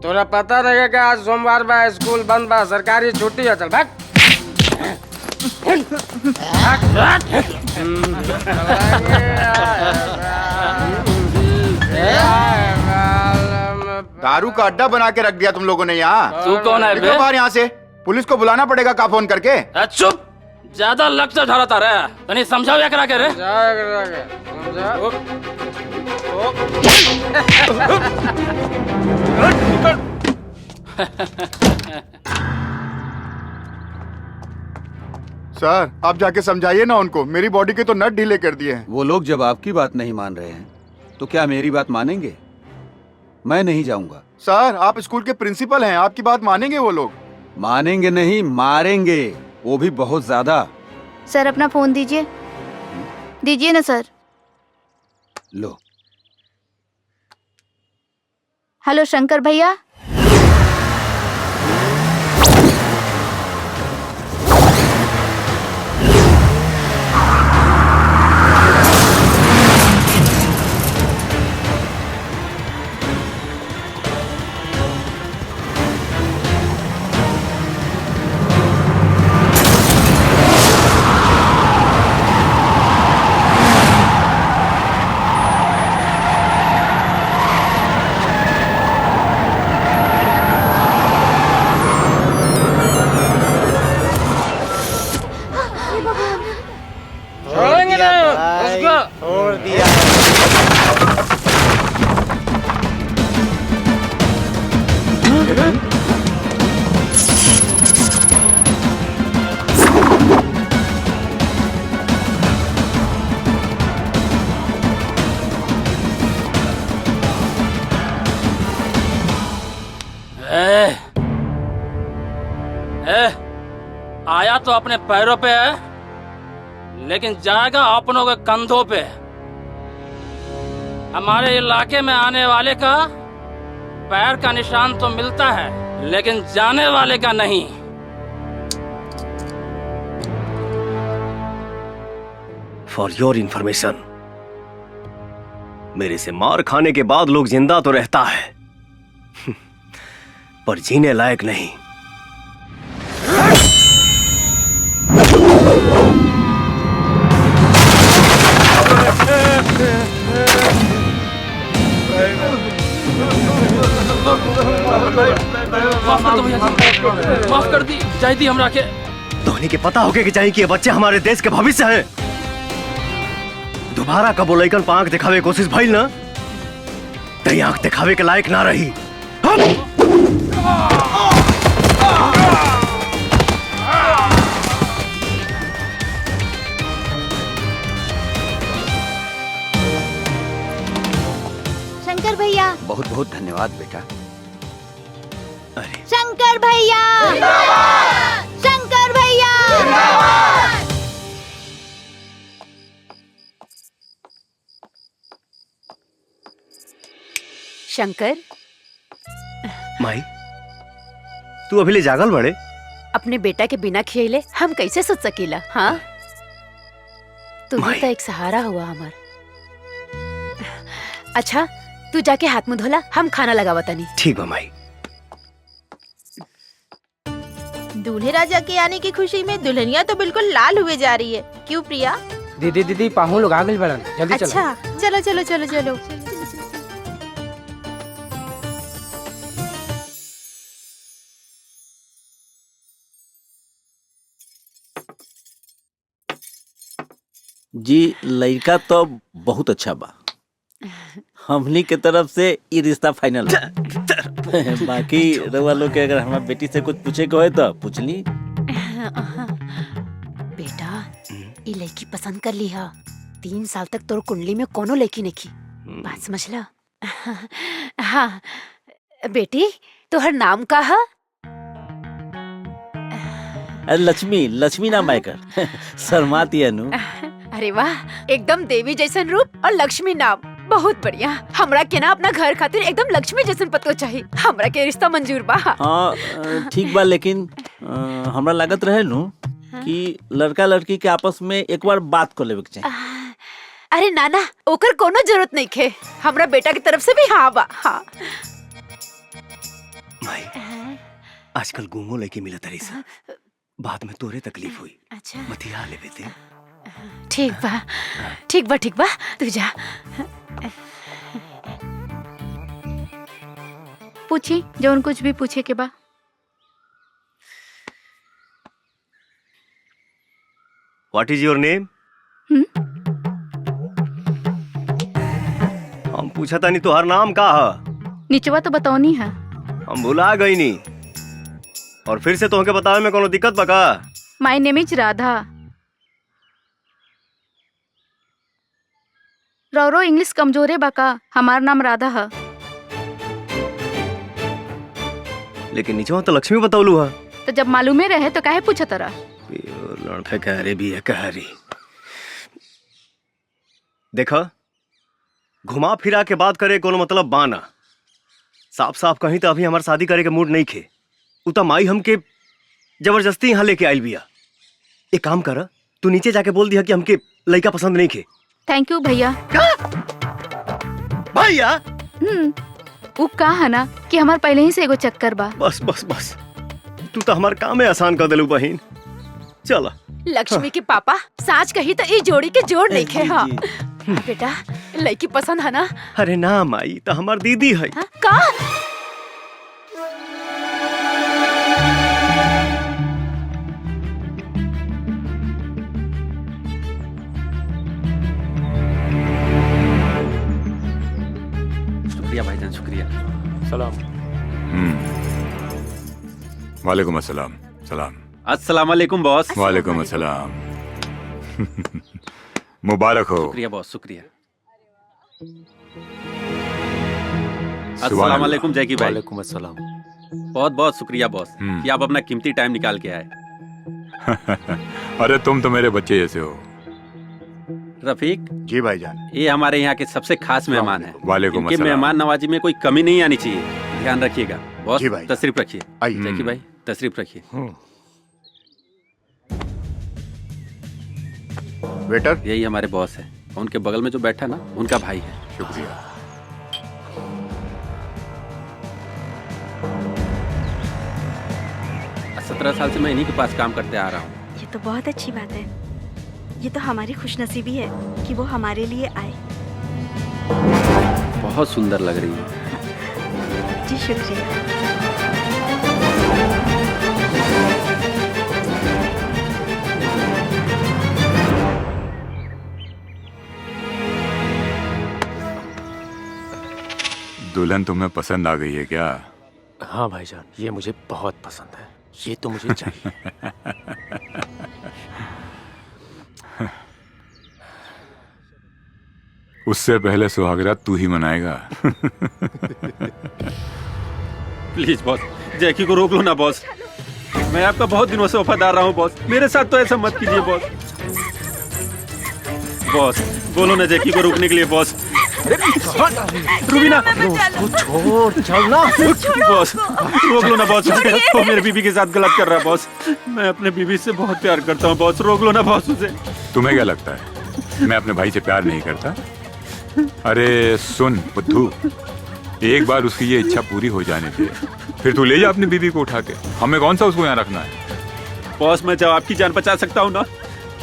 तोरा पता रहेगा कि आज सोमवार बा, स्कूल बंद बा, सरकारी छुट्टी है। चल भाग। दारू का अड्डा बना के रख दिया तुम लोगों ने यहाँ। तू कौन है बे? बाहर यहाँ से पुलिस को बुलाना पड़ेगा का फोन करके। चुप, ज्यादा लक्ष्य ढालता रहे, तनी समझाओ या करा के रे। सर आप जाके समझाइए ना उनको, मेरी बॉडी के तो नट ढीले कर दिए हैं। वो लोग जब आपकी बात नहीं मान रहे हैं तो क्या मेरी बात मानेंगे? मैं नहीं जाऊंगा। सर आप स्कूल के प्रिंसिपल हैं, आपकी बात मानेंगे वो लोग? मानेंगे नहीं, मारेंगे, वो भी बहुत ज्यादा। सर अपना फोन दीजिए। दीजिए ना सर। लो। हेलो शंकर भैया। छोड़ दिया। आया तो अपने पैरों पे है, लेकिन जाएगा अपनों के कंधों पे। हमारे इलाके में आने वाले का पैर का निशान तो मिलता है, लेकिन जाने वाले का नहीं। फॉर योर इंफॉर्मेशन, मेरे से मार खाने के बाद लोग जिंदा तो रहता है पर जीने लायक नहीं। माफ कर दी जायदी हमरा के। धोनी के पता होके कि चाहिए कि ये बच्चे हमारे देश के भविष्य हैं। दोबारा कबो लइकन पर आंख दिखावे कोशिश भइल ना, तई आंख दिखावे के लायक ना रही। शंकर भैया। बहुत बहुत धन्यवाद बेटा। शंकर भैया। शंकर भैया। शंकर। माई, तू अभी ले जागल बड़े? अपने बेटा के बिना खियले हम कैसे सोच सकीला? हाँ, तुम्हें तो एक सहारा हुआ हमार। अच्छा, तू जाके हाथ मुंह धोला, हम खाना लगावा तनी। ठीक बा माई। दूल्हे राजा के आने की खुशी में दुल्हनिया तो बिल्कुल लाल हुए जा रही है। क्यों प्रिया? दीदी पाहु लोग आ गइल बड़न, जल्दी चलो। अच्छा, चलो चलो चलो चलो। जी लड़का तो बहुत अच्छा बा, हमनी के तरफ से ये रिश्ता फाइनल है। बाकी रउआ लोग के अगर हमार बेटी से कुछ पूछे के होए तो पूछ ली। बेटा, ये लड़की पसंद कर ली हा। 3 साल तक तोर कुंडली में कोनो लड़की नहीं की, बात समझ ला। हाँ बेटी, तोहर नाम का है? लक्ष्मी नाम है कर। शर्माती है नु। अरे वाह, एकदम देवी जैसन रूप और लक्ष्मी नाम, बहुत बढ़िया। हमरा के ना अपना घर खातिर एकदम लक्ष्मी जैसन पतो चाहिए। हमरा के रिश्ता मंजूर बा। हाँ ठीक बा, लेकिन हमरा लागत रहे नु कि लड़का लड़की के आपस में एक बार बात कर लेवे के चाहिए। अरे नाना, ओकर कोनो जरूरत नहीं खे। हमरा बेटा की तरफ से भी हाँ बा। हाँ माई, आजकल गुमो लेके मिला तरी सा, बाद में तोरे तकलीफ हुई। अच्छा, मतिया ले बेटे। ठीक बा ठीक बा, तू जा। पूछी जौन कुछ भी पूछे के बा। What is your name? हम पूछा था नहीं तुहार नाम का है? निचवा तो बताओनी है। हम भुला गई नी, और फिर से तोहके बतावे में कोनो दिक्कत बा का? My name is Radha. रौरो इंग्लिश कमजोरे बा का? हमार नाम राधा है। लेकिन नीचवा तो लक्ष्मी बतौलू है। तो जब मालूमे रहे तो काहे पूछा तरा? लड़का कह रहे भी है, कह रही। देखा, घुमा फिरा के बात करे कोनो मतलब बाना। साफ साफ कहीं तो अभी हमार शादी करे के मूड नहीं खे। उता माई हमके जबरदस्ती यहाँ लेके आइल बिया। एक काम कर, तू नीचे जाके बोल दिया कि हमके लड़का पसंद नहीं खे। थैंक यू भैया। भैया? वो का है ना कि हमार पहले ही से एगो चक्कर बा। बस बस बस, तू तो हमार काम में आसान कर दिलू बहिन। चलो। लक्ष्मी के पापा साच कही तो ये जोड़ी के जोड़ नहीं खे। हाँ बेटा, लड़की पसंद है ना? अरे ना माई, तो हमार दीदी है। का? शुक्रिया भाईजान, शुक्रिया। सलाम। वालेकुम अस्सलाम। सलाम। अस्सलाम वालेकुम बॉस। वालेकुम अस्सलाम। मुबारक हो। शुक्रिया बॉस, शुक्रिया। अस्सलाम वालेकुम जैकी भाई। वालेकुम अस्सलाम। बहुत बहुत शुक्रिया बॉस कि आप अपना कीमती टाइम निकाल के आए। अरे तुम तो मेरे बच्चे जैसे हो। रफीक जी भाईजान, ये हमारे यहाँ के सबसे खास मेहमान हैं। वालेकुम इनके अस्सलाम। मेहमान नवाजी में कोई कमी नहीं आनी चाहिए, ध्यान रखिएगा। बॉस जी भाई। तशरीफ रखिए। आइए। जैकी भाई तशरीफ रखिए। वेटर, यही हमारे बॉस है। उनके बगल में जो बैठा ना, उनका भाई है। शुक्रिया। 17 साल से मैं इन्हीं के पास काम करते आ रहा हूँ। ये तो बहुत अच्छी बात है। ये तो हमारी खुशनसीबी है कि वो हमारे लिए आए। बहुत सुंदर लग रही है। जी शुक्रिया। दुल्हन तुम्हें पसंद आ गई है क्या? हाँ भाईजान, ये मुझे बहुत पसंद है। ये तो मुझे चाहिए। उससे पहले सुहागरात तू ही मनाएगा। प्लीज बॉस, जैकी को रोक लो ना बॉस। मैं आपका बहुत दिनों से वफादार रहा हूँ बॉस। मेरे साथ तो ऐसा मत कीजिए बॉस। बॉस बोलो ना जैकी को रोकने के लिए बॉस। रुबीना छोड़ चल ना बॉस, रोक लो ना बॉस, वो मेरे बीबी के साथ गलत कर रहा है बॉस। मैं अपने बीबी से बहुत प्यार करता हूँ बॉस, रोक लो ना बॉस उसे। तुम्हें क्या लगता है मैं अपने भाई से प्यार नहीं करता? अरे सुन बुद्धू, एक बार उसकी ये इच्छा पूरी हो जाने दे, फिर तू ले जा अपनी बीबी को उठा के। हमें कौन सा उसको यहाँ रखना है? बॉस मैं जब आपकी जान बचा सकता हूँ ना,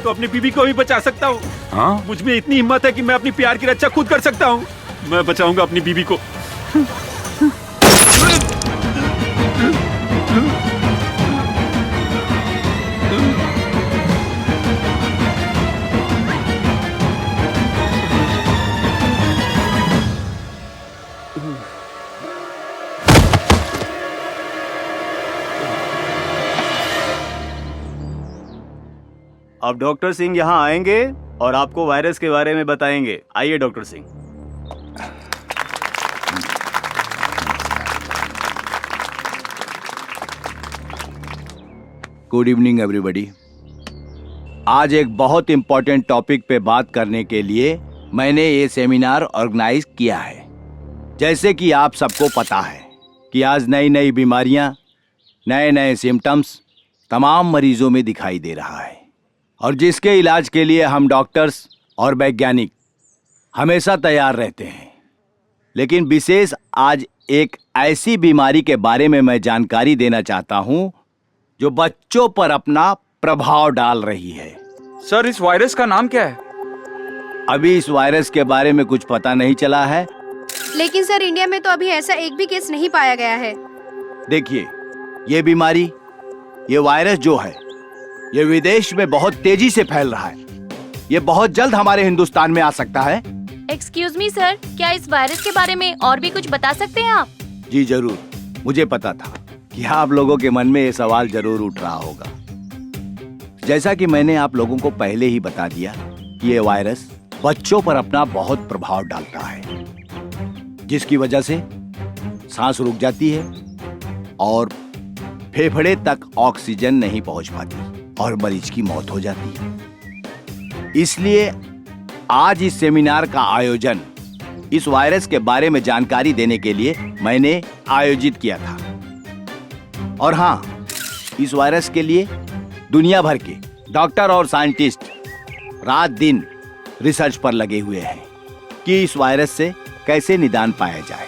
तो अपनी बीबी को भी बचा सकता हूँ। हाँ? मुझ में इतनी हिम्मत है कि मैं अपनी प्यार की रक्षा खुद कर सकता हूँ। मैं बचाऊंगा अपनी बीबी को। अब डॉक्टर सिंह यहाँ आएंगे और आपको वायरस के बारे में बताएंगे। आइए doctor Singh. Good evening everybody. आज एक बहुत इंपॉर्टेंट टॉपिक पे बात करने के लिए मैंने ये सेमिनार ऑर्गेनाइज किया है। जैसे कि आप सबको पता है कि आज नई नई बीमारियां, नए नए सिम्टम्स तमाम मरीजों में दिखाई दे रहा है, और जिसके इलाज के लिए हम डॉक्टर्स और वैज्ञानिक हमेशा तैयार रहते हैं। लेकिन विशेष आज एक ऐसी बीमारी के बारे में मैं जानकारी देना चाहता हूं जो बच्चों पर अपना प्रभाव डाल रही है। सर इस वायरस का नाम क्या है? अभी इस वायरस के बारे में कुछ पता नहीं चला है। लेकिन सर इंडिया में तो अभी ऐसा एक भी केस नहीं पाया गया है। देखिए, ये बीमारी, ये वायरस जो है, ये विदेश में बहुत तेजी से फैल रहा है। ये बहुत जल्द हमारे हिंदुस्तान में आ सकता है। एक्सक्यूज मी सर, क्या इस वायरस के बारे में और भी कुछ बता सकते हैं आप? जी जरूर, मुझे पता था कि आप लोगों के मन में ये सवाल जरूर उठ रहा होगा। जैसा कि मैंने आप लोगों को पहले ही बता दिया कि ये वायरस बच्चों पर अपना बहुत प्रभाव डालता है, जिसकी वजह से सांस रुक जाती है और फेफड़े तक ऑक्सीजन नहीं पहुंच पाती और मरीज की मौत हो जाती है। इसलिए आज इस सेमिनार का आयोजन इस वायरस के बारे में जानकारी देने के लिए मैंने आयोजित किया था। और हाँ, इस वायरस के लिए दुनिया भर के डॉक्टर और साइंटिस्ट रात दिन रिसर्च पर लगे हुए हैं कि इस वायरस से कैसे निदान पाया जाए।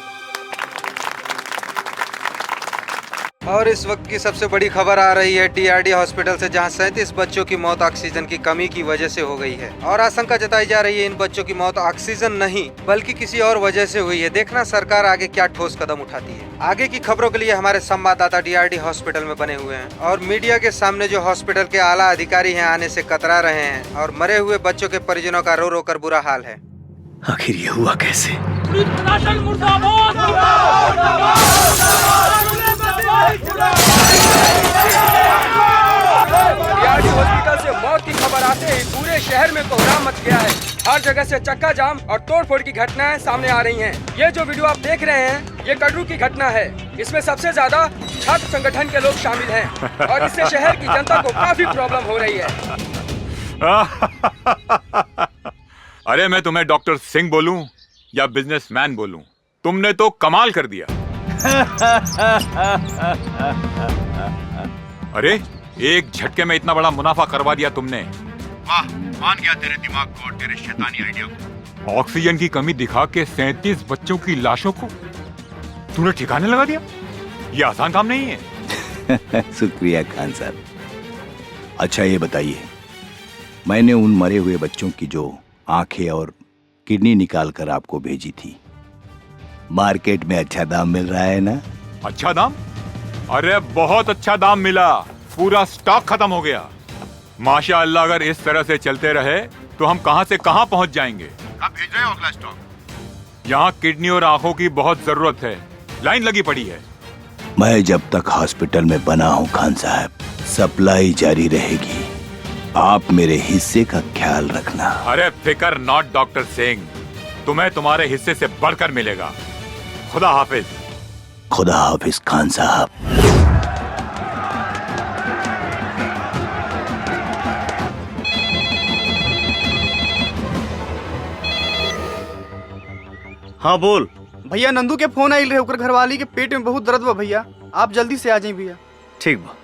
और इस वक्त की सबसे बड़ी खबर आ रही है टीआरडी हॉस्पिटल से, जहां 37 बच्चों की मौत ऑक्सीजन की कमी की वजह से हो गई है। और आशंका जताई जा रही है इन बच्चों की मौत ऑक्सीजन नहीं बल्कि किसी और वजह से हुई है। देखना सरकार आगे क्या ठोस कदम उठाती है। आगे की खबरों के लिए हमारे संवाददाता टीआरडी हॉस्पिटल में बने हुए हैं और मीडिया के सामने जो हॉस्पिटल के आला अधिकारी हैं आने से कतरा रहे हैं, और मरे हुए बच्चों के परिजनों का रो रो कर बुरा हाल है। आखिर ये हुआ कैसे? टीआरडी हॉस्पिटल से मौत की खबर आते ही पूरे शहर में कोहराम मच गया है। हर जगह से चक्का जाम और तोड़फोड़ की घटनाएं सामने आ रही हैं। ये जो वीडियो आप देख रहे हैं, ये कटरू की घटना है। इसमें सबसे ज्यादा छात्र संगठन के लोग शामिल हैं और इससे शहर की जनता को काफी प्रॉब्लम हो रही है। अरे मैं तुम्हें डॉक्टर सिंह बोलूं या बिजनेसमैन बोलूं, तुमने तो कमाल कर दिया। अरे एक झटके में इतना बड़ा मुनाफा करवा दिया तुमने। वाह, मान गया तेरे दिमाग को और तेरे शैतानी आइडिया को। ऑक्सीजन की कमी दिखा के 37 बच्चों की लाशों को तूने ठिकाने लगा दिया। ये आसान काम नहीं है। शुक्रिया खान साहब। अच्छा ये बताइए, मैंने उन मरे हुए बच्चों की जो आंखें और किडनी निकाल कर आपको भेजी थी, मार्केट में अच्छा दाम मिल रहा है ना? अच्छा दाम? अरे बहुत अच्छा दाम मिला, पूरा स्टॉक खत्म हो गया। माशाअल्लाह, अगर इस तरह से चलते रहे तो हम कहां से कहां पहुंच जाएंगे। अब भेज रहे हो अगला स्टॉक? यहाँ किडनी और आंखों की बहुत जरूरत है, लाइन लगी पड़ी है। मैं जब तक हॉस्पिटल में बना हूँ खान साहब, सप्लाई जारी रहेगी। आप मेरे हिस्से का ख्याल रखना। अरे फिकर नॉट डॉक्टर सिंह, तुम्हें तुम्हारे हिस्से से बढ़कर मिलेगा। खुदा हाफिज। खुदा हाफिज खान साहब। हाँ बोल। भैया नंदू के फोन आइल रहे, ओकर घरवाली के पेट में बहुत दर्द बा भैया, आप जल्दी से आ जाइए भैया। ठीक बा।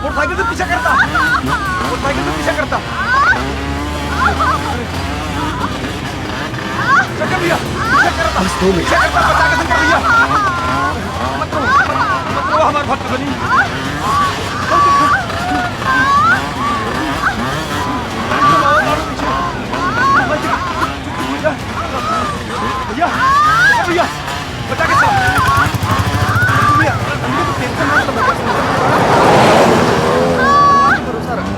मोटरसाइकिल से पीछा करता, मोटरसाइकिल से पीछा करता। शंकर भैया पीछा करता, पीछा करता, बचा के शंकर भैया। मत रो हमारे भक्त बनी। भैया भैया बचा के भैया, टेंशन मत लो, भरोसा रख।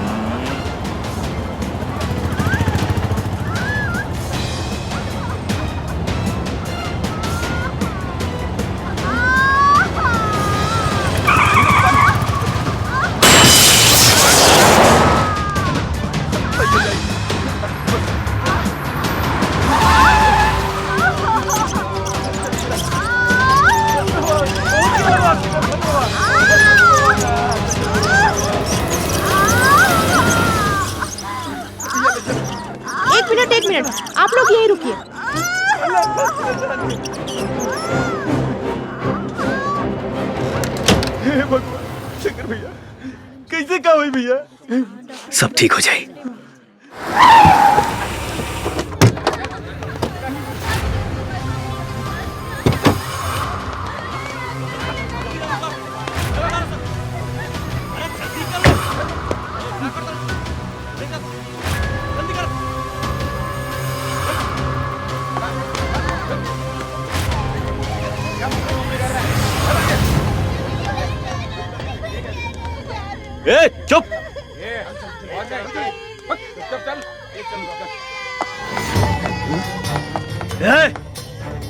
एक मिनट, आप लोग यहीं रुकिए। हे भगवान, शंकर भैया कैसे क्या हुई भैया? सब ठीक हो जाए। ए चुप!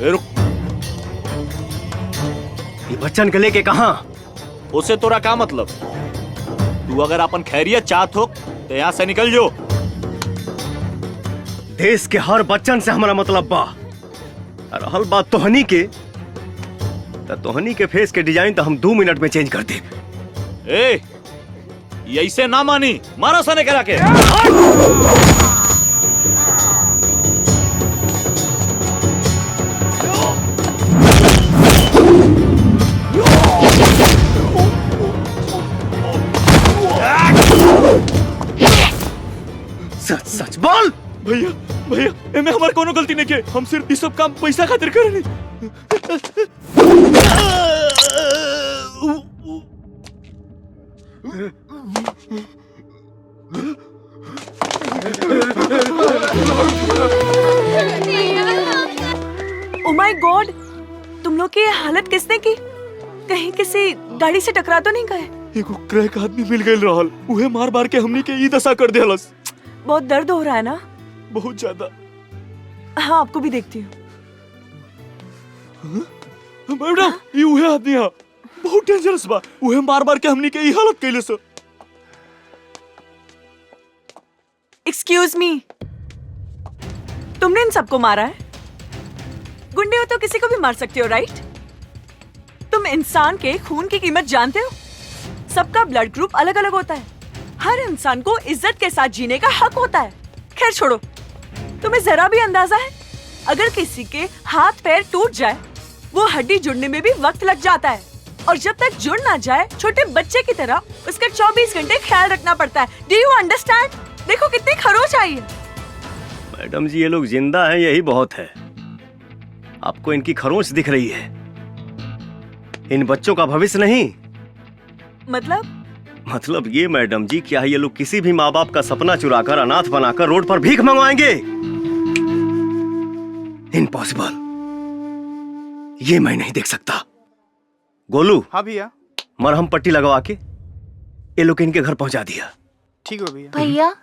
रुक। ये बच्चन के लेके कहाँ? उसे तोरा क्या मतलब? तू अगर अपन खैरियत चाहत हो तो यहाँ से निकल जो। देश के हर बच्चन से हमारा मतलब बा। और हल बात तोहनी के, तो तोहनी के फेस के डिजाइन तो हम 2 मिनट में चेंज कर दे। ए, ऐसे ना मानी, मारा सने करा के। सच सच बोल। भैया भैया एमे हमार कोनो गलती नहीं के, हम सिर्फ ये सब काम पैसा खातिर करनी। ओह माय गॉड, तुम लोग की ये हालत किसने की? कहीं किसी गाड़ी से टकरा तो नहीं गए? एगो क्रैक आदमी मिल गइल रहल, उहे मार मार के हमनी के ई दशा कर देहलस। बहुत दर्द हो रहा है ना? बहुत ज्यादा। हाँ, आपको भी देखती हूँ। मैडम, ये उहे आदमी है, बहुत डेंजरस बा। उहे मार मार के हमनी के ई हालत कइले से। एक्सक्यूज मी, तुमने इन सबको मारा है? गुंडे हो तो किसी को भी मार सकते हो, राइट? तुम इंसान के खून की कीमत जानते हो? सबका ब्लड ग्रुप अलग अलग होता है। हर इंसान को इज्जत के साथ जीने का हक होता है। खैर छोड़ो, तुम्हें जरा भी अंदाजा है अगर किसी के हाथ पैर टूट जाए, वो हड्डी जुड़ने में भी वक्त लग जाता है, और जब तक जुड़ ना जाए छोटे बच्चे की तरह उसका 24 घंटे ख्याल रखना पड़ता है। Do you understand? देखो कितनी खरोच आई है। मैडम जी, ये लोग जिंदा हैं, यही बहुत है। आपको इनकी खरोंच दिख रही है, इन बच्चों का भविष्य नहीं। मतलब ये मैडम जी, क्या ये लोग किसी भी माँ बाप का सपना चुराकर, अनाथ बनाकर रोड पर भीख मंगवाएंगे? इम्पॉसिबल। ये मैं नहीं देख सकता। गोलू, हाँ भैया। मरहम पट्टी लगवा के ये लोग इनके घर पहुंचा दिया। ठीक है भैया। भैया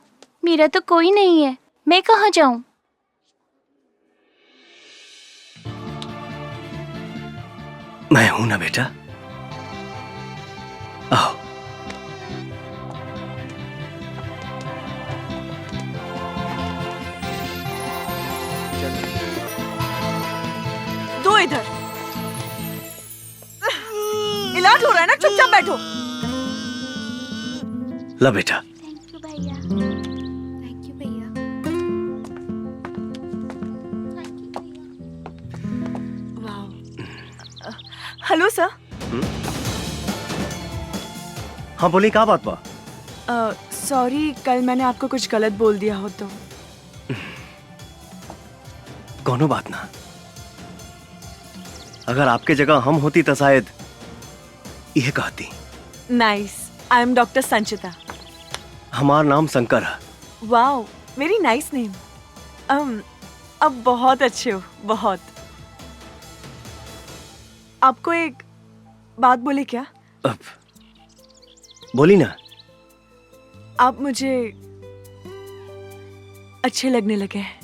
मेरा तो कोई नहीं है, मैं कहाँ जाऊँ? मैं हूं ना बेटा, आओ। दो इधर। इलाज हो रहा है ना, चुपचाप बैठो। ला बेटा। Hello sir. हाँ बोली, क्या बात बा? सॉरी, कल मैंने आपको कुछ गलत बोल दिया हो तो। कोनो बात ना। अगर आपके जगह हम होती तो शायद यह कहती। नाइस, आई एम डॉक्टर संचिता। हमारा नाम शंकर है। Wow, very nice name. अब बहुत अच्छे हो, बहुत। आपको एक बात बोले क्या? अब बोली ना। आप मुझे अच्छे लगने लगे हैं।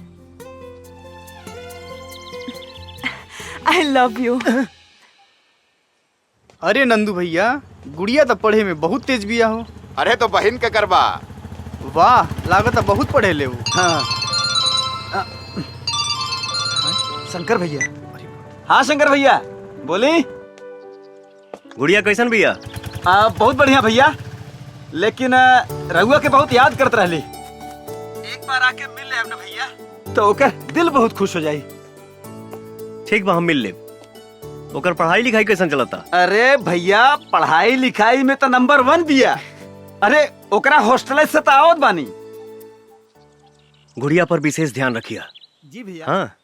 आई लव यू। अरे नंदू भैया, गुड़िया तो पढ़े में बहुत तेज बिया हो। अरे तो बहन के करवा। वाह, लागत बहुत पढ़े ले वो। हाँ। शंकर भैया। हाँ शंकर भैया, बोली। गुड़िया कैसन भैया? बहुत बढ़िया भैया, लेकिन रहुआ के बहुत याद करते रहली। एक बार आके मिल ले ना भैया, तो ओकर दिल बहुत खुश हो जाई। ठीक बा, हम मिल ले। ओकर पढ़ाई लिखाई कैसन चलता? अरे भैया, पढ़ाई लिखाई में तो नंबर 1 बिया। अरे ओकरा हॉस्टल से तो आवत बानी। गुड़िया पर विशेष ध्यान रखिया। जी भैया। हाँ।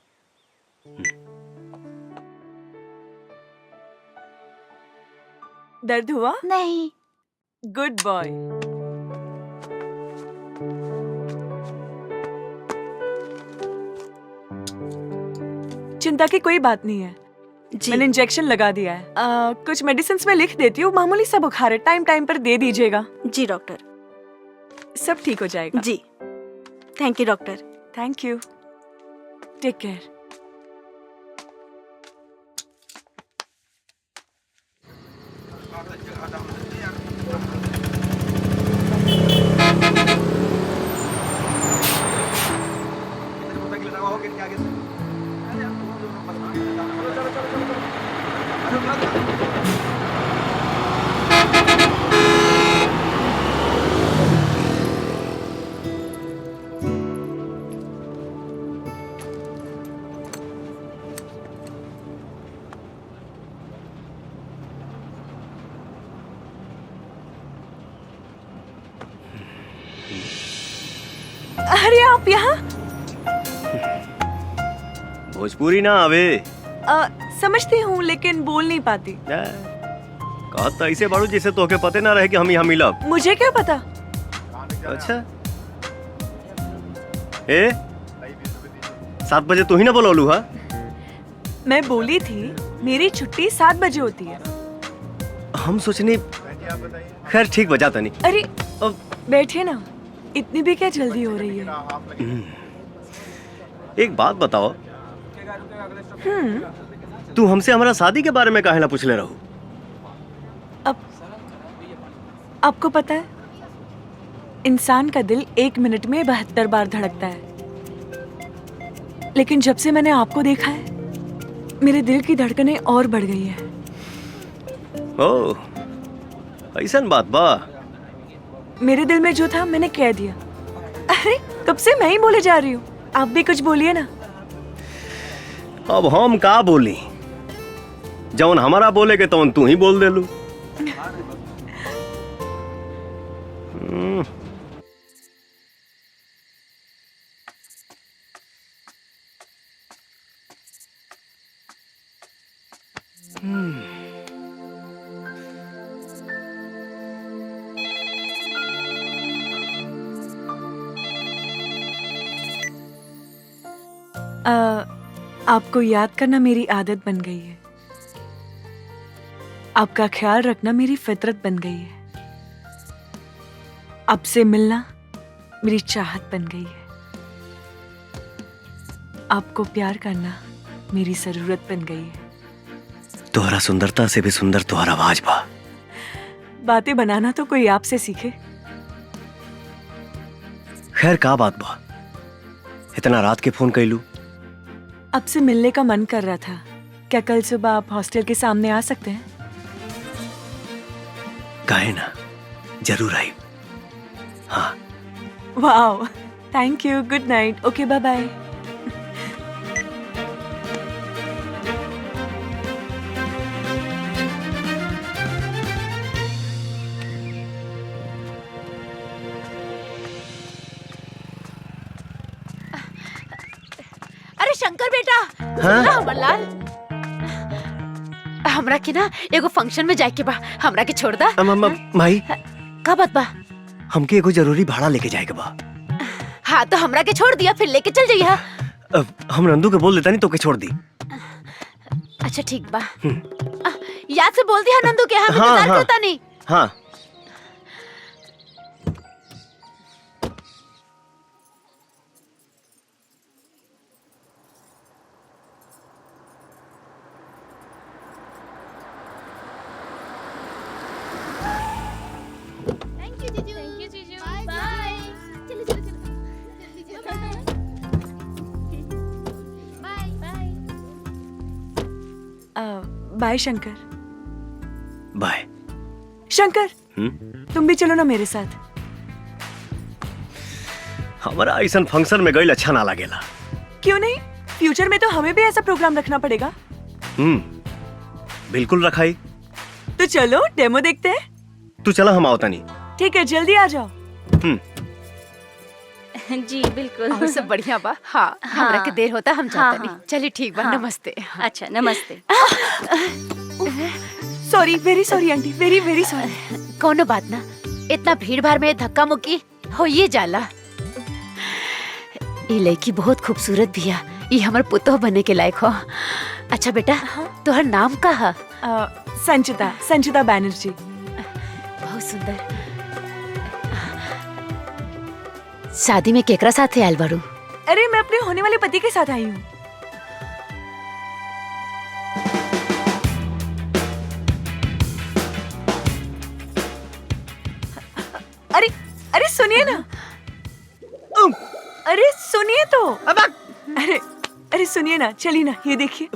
दर्द हुआ? नहीं। Good boy. चिंता की कोई बात नहीं है। मैंने इंजेक्शन लगा दिया है। कुछ मेडिसिन में लिख देती हूँ, मामूली सा बुखार है, टाइम टाइम पर दे दीजिएगा। जी डॉक्टर। सब ठीक हो जाएगा। जी, thank you doctor. Thank you, take care. अरे आप यहाँ? भोजपुरी ना आवे। समझती हूँ लेकिन बोल नहीं पाती। कहत तो ऐसे बाड़ू जैसे तोहके पते ना रहे कि हम यहाँ मिलब। मुझे क्या पता? अच्छा। 7 बजे तू ही ना बोलौलू हा? मैं बोली थी मेरी छुट्टी 7 बजे होती है। हम सोचनी, खैर ठीक बजा तनी। अरे बैठे ना, इतनी भी क्या जल्दी हो रही है? एक बात बताओ, तू हमसे हमारा शादी के बारे में काहे ना पूछले रहू? आपको पता है, इंसान का दिल 1 मिनट में 72 बार धड़कता है, लेकिन जब से मैंने आपको देखा है मेरे दिल की धड़कनें और बढ़ गई है। ओह, ऐसन बात बा। मेरे दिल में जो था मैंने कह दिया। अरे कब से मैं ही बोले जा रही हूँ, आप भी कुछ बोलिए ना। अब हम का बोली? जौन हमारा बोले के तौन तू ही बोल दे लू। आपको याद करना मेरी आदत बन गई है। आपका ख्याल रखना मेरी फितरत बन गई है। आपसे मिलना मेरी चाहत बन गई है। आपको प्यार करना मेरी जरूरत बन गई है। तोहरा सुंदरता से भी सुंदर तोहरा आवाज बा। बातें बनाना तो कोई आपसे सीखे। खैर का बात बा, इतना रात के फोन कैलू? आपसे मिलने का मन कर रहा था। क्या कल सुबह आप हॉस्टल के सामने आ सकते हैं? काहे ना, जरूर आई। हाँ। Wow, thank you. Good night. Okay, bye bye. अरे शंकर बेटा, हाँ? सुन ना हमर लाल, हमरा के ना एगो फंक्शन में जाए के बा, हमरा के छोड़ दा। माई, का बात बा? हमके एगो जरूरी भाड़ा लेके जाए के बा। हाँ तो हमरा के छोड़ दिया, फिर लेके चल जाइए। हम नंदू के बोल देता नहीं तो के छोड़ दी। अच्छा ठीक बा। याद से बोल दिया नंदू के, हम इंतजार करता नहीं। हाँ। बाय शंकर। बाय शंकर। तुम भी चलो ना मेरे साथ। हमारा ऐसा फंक्शन में गई अच्छा ना लगेला। क्यों नहीं? फ्यूचर में तो हमें भी ऐसा प्रोग्राम रखना पड़ेगा। बिल्कुल रखाई। तो चलो डेमो देखते हैं। तू चला, हम आओ तनी। ठीक है, जल्दी आ जाओ। जी बिल्कुल। और सब बढ़िया बा। हाँ, हमरा के देर होता, हम जाते नहीं। चलिए ठीक बा। नमस्ते। अच्छा नमस्ते। Sorry, very sorry aunty, very very sorry. कोनो बात ना, इतना भीड़ भाड़ में धक्का मुक्की हो ये जाला। ये लड़की बहुत खूबसूरत भी है, ये हमार पुतोह बनने के लायक हो। अच्छा बेटा, तोहर नाम का है? संचिता, संचिता बैनर्जी। बहुत सुंदर। शादी में केकरा साथ आयल बारू? अरे मैं अपने होने वाले पति के साथ आई हूँ। अरे अरे सुनिए ना। अरे सुनिए तो। अरे अरे सुनिए ना, चलिए ना, ये देखिए।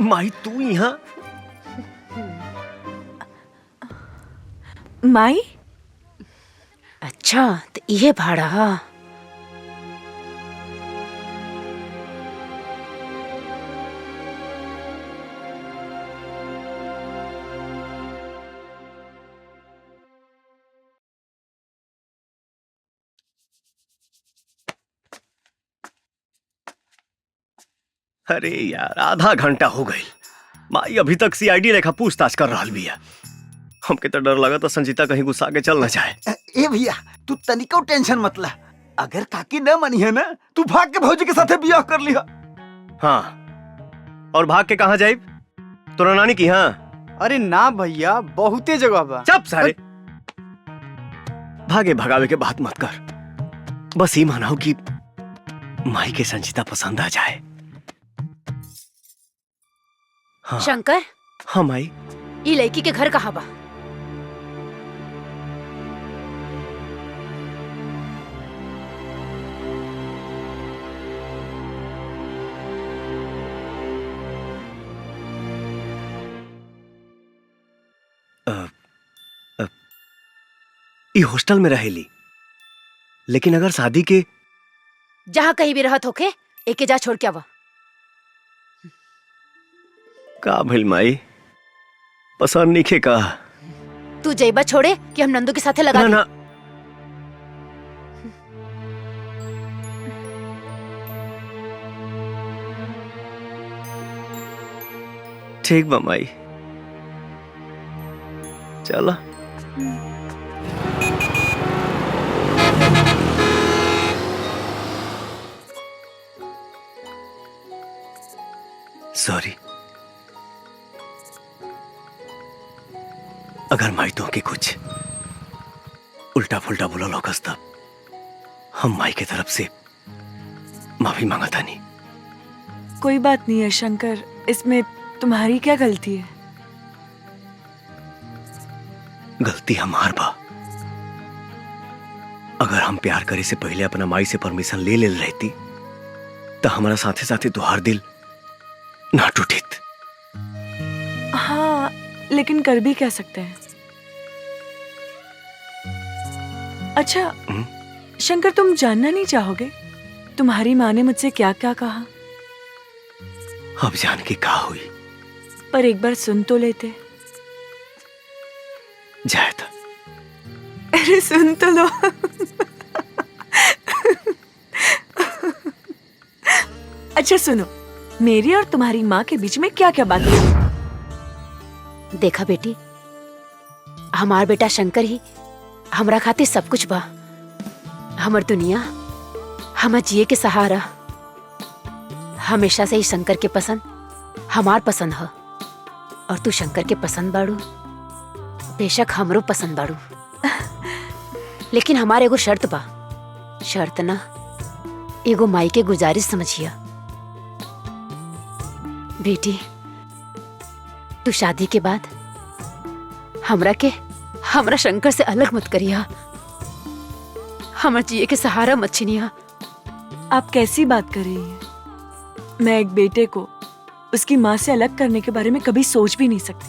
माई तू यहाँ? माई? अच्छा तो ये भाड़ा। अरे यार, आधा घंटा हो गई। माई अभी तक सीआईडी लेखा पूछताछ कर रहा भी है। हमके तो डर लगा था संजीता कहीं गुस्सा के चल न जाए। ए भैया, तू तनिको टेंशन मत ले। अगर काकी न मनी है ना, तू भाग के भौजी के साथे बियाह कर लिया। हाँ, और भाग के कहाँ जाए? तोरा नानी की? हाँ। अरे ना भैया, बहुते जगह बा। चुप सारे। भागे भगावे के बात मत कर। बस ये मानाओ कि माई के संजीता पसंद आ जाए। हाँ। शंकर। हाँ माई। ये लड़की के घर कहाँ बा? ये हॉस्टल में रहेली, लेकिन अगर शादी के जहाँ कहीं भी रहत होके, एके जा छोड़ के आवा। का भइल माई? पसंद नहीं खे का? तू जइबा छोड़े कि हम नंदू के साथे लगा ना, ठीक बा माई, चला। सॉरी। अगर माई तो की कुछ उल्टा फुल्टा बोला लोकस था, हम माई की तरफ से माफी मांगा था। नहीं, कोई बात नहीं है शंकर, इसमें तुम्हारी क्या गलती है? गलती हमार बा। अगर हम प्यार करे से पहले अपना माई से परमिशन ले ले रहती तो हमारा साथे साथे तुहार दिल ना टूटित। हाँ, लेकिन कर भी कह सकते हैं। अच्छा शंकर, तुम जानना नहीं चाहोगे तुम्हारी माँ ने मुझसे क्या क्या कहा? अब जान के का हुई? पर एक बार सुन तो लेते। जाए था। अरे सुन तो लो। अच्छा सुनो, मेरी और तुम्हारी माँ के बीच में क्या क्या बात है? देखा बेटी, हमार बेटा शंकर ही हमरा खातिर सब कुछ बा। हमर दुनिया, हमर जिए के सहारा। हमेशा से ही शंकर के पसंद हमार पसंद है, और तू शंकर के पसंद बाड़ू, बेशक हमरो पसंद बाड़ू। लेकिन हमारे एगो शर्त बा। शर्त ना, एगो माई के गुजारिश समझिया। बेटी, तू शादी के बाद हमरा शंकर से अलग मत करिया। हमर जिए के सहारा मत छीनिया। आप कैसी बात कर रही हैं? मैं एक बेटे को उसकी माँ से अलग करने के बारे में कभी सोच भी नहीं सकती।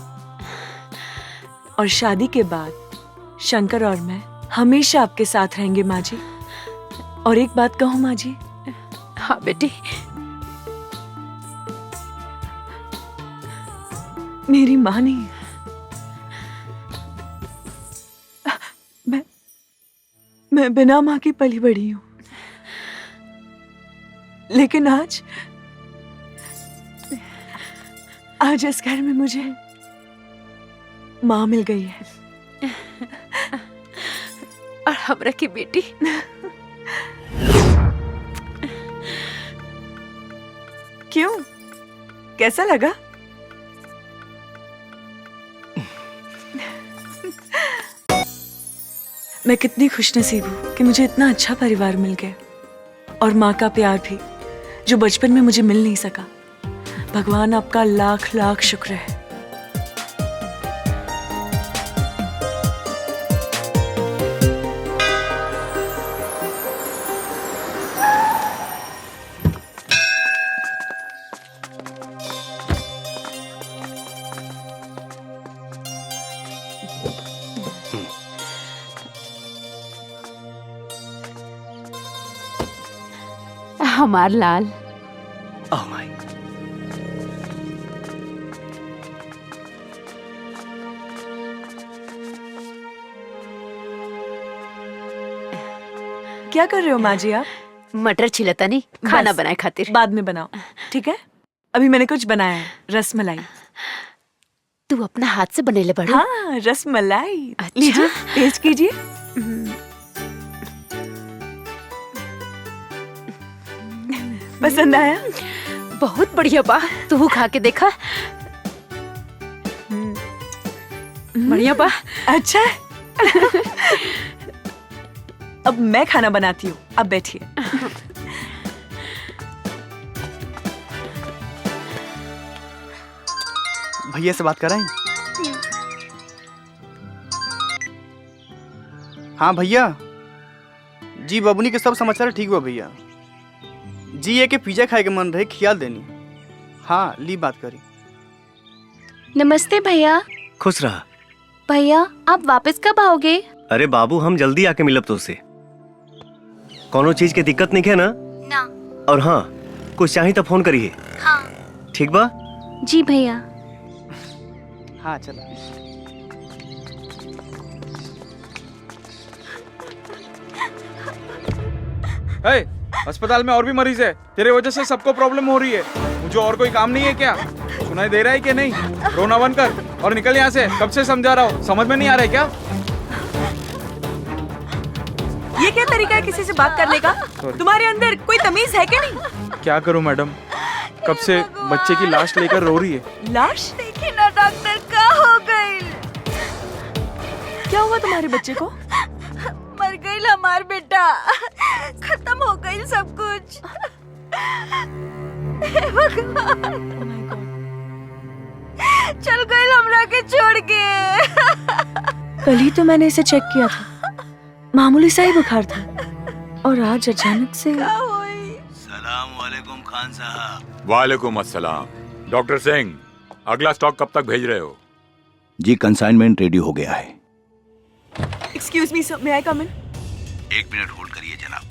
और शादी के बाद शंकर और मैं हमेशा आपके साथ रहेंगे माँ जी। और एक बात कहूँ माँ जी? हाँ बेटी। मेरी माँ नहीं, मैं बिना माँ की पली बड़ी हूँ। लेकिन आज इस घर में मुझे माँ मिल गई है। और हमरा की बेटी। क्यों, कैसा लगा? मैं कितनी खुशनसीब हूँ कि मुझे इतना अच्छा परिवार मिल गया, और माँ का प्यार भी, जो बचपन में मुझे मिल नहीं सका। भगवान आपका लाख लाख शुक्र है। हमार लाल। Oh my. क्या कर रहे हो माँ जी आप? मटर छिलता नहीं, खाना बस, बनाए खातिर। बाद में बनाओ, ठीक है? अभी मैंने कुछ बनाया है, रसमलाई। तू अपना हाथ से बनेले बड़ू? हाँ, रसमलाई। अच्छा? लीजिए, टेस्ट कीजिए। पसंद आया? बहुत बढ़िया बा। तू खा के देखा। बढ़िया बा। अच्छा। अब मैं खाना बनाती हूँ, अब बैठिए। भैया से बात कराएं? हाँ भैया जी, बबुनी के सब समाचार ठीक हुआ भैया जी। ये के पिज्जा खाए के मन रहे, खियाल देनी। हाँ ली बात करी। नमस्ते भैया। खुश रहा। भैया आप वापस कब आओगे? अरे बाबू, हम जल्दी आके मिलब तो उससे। कोनो चीज के दिक्कत नहीं है ना? ना। और हाँ, कुछ चाहिए तो फोन करिए। हाँ। ठीक बा? जी भैया। हाँ चलो। अस्पताल में और भी मरीज है, तेरे वजह से सबको प्रॉब्लम हो रही है। मुझे और कोई काम नहीं है क्या? सुनाई दे रहा है कि नहीं? रोना बंद कर और निकल यहाँ से। कब से समझा रहा हूँ, समझ में नहीं आ रहा है क्या? ये क्या तरीका है किसी से बात करने का? तुम्हारे अंदर कोई तमीज है क्या नहीं? क्या करूँ मैडम, कब से बच्चे की लाश लेकर रो रही है। लाश? देखिए ना डॉक्टर, क्या हो गई? क्या हुआ तुम्हारे बच्चे को? मर गई हमार बेटा, खत्म हो गई सब कुछ। हे भगवान, चल गई हमरा के छोड़ के। कल ही तो मैंने इसे चेक किया था, मामूली सा ही बुखार था, और आज अचानक से। सलाम वालेकुम खान साहब। वालेकुम अस्सलाम। डॉक्टर सिंह, अगला स्टॉक कब तक भेज रहे हो? जी कंसाइनमेंट रेडी हो गया है। एक्सक्यूज मी सर, मे आई कम इन? 1 मिनट होल्ड करिए जनाब।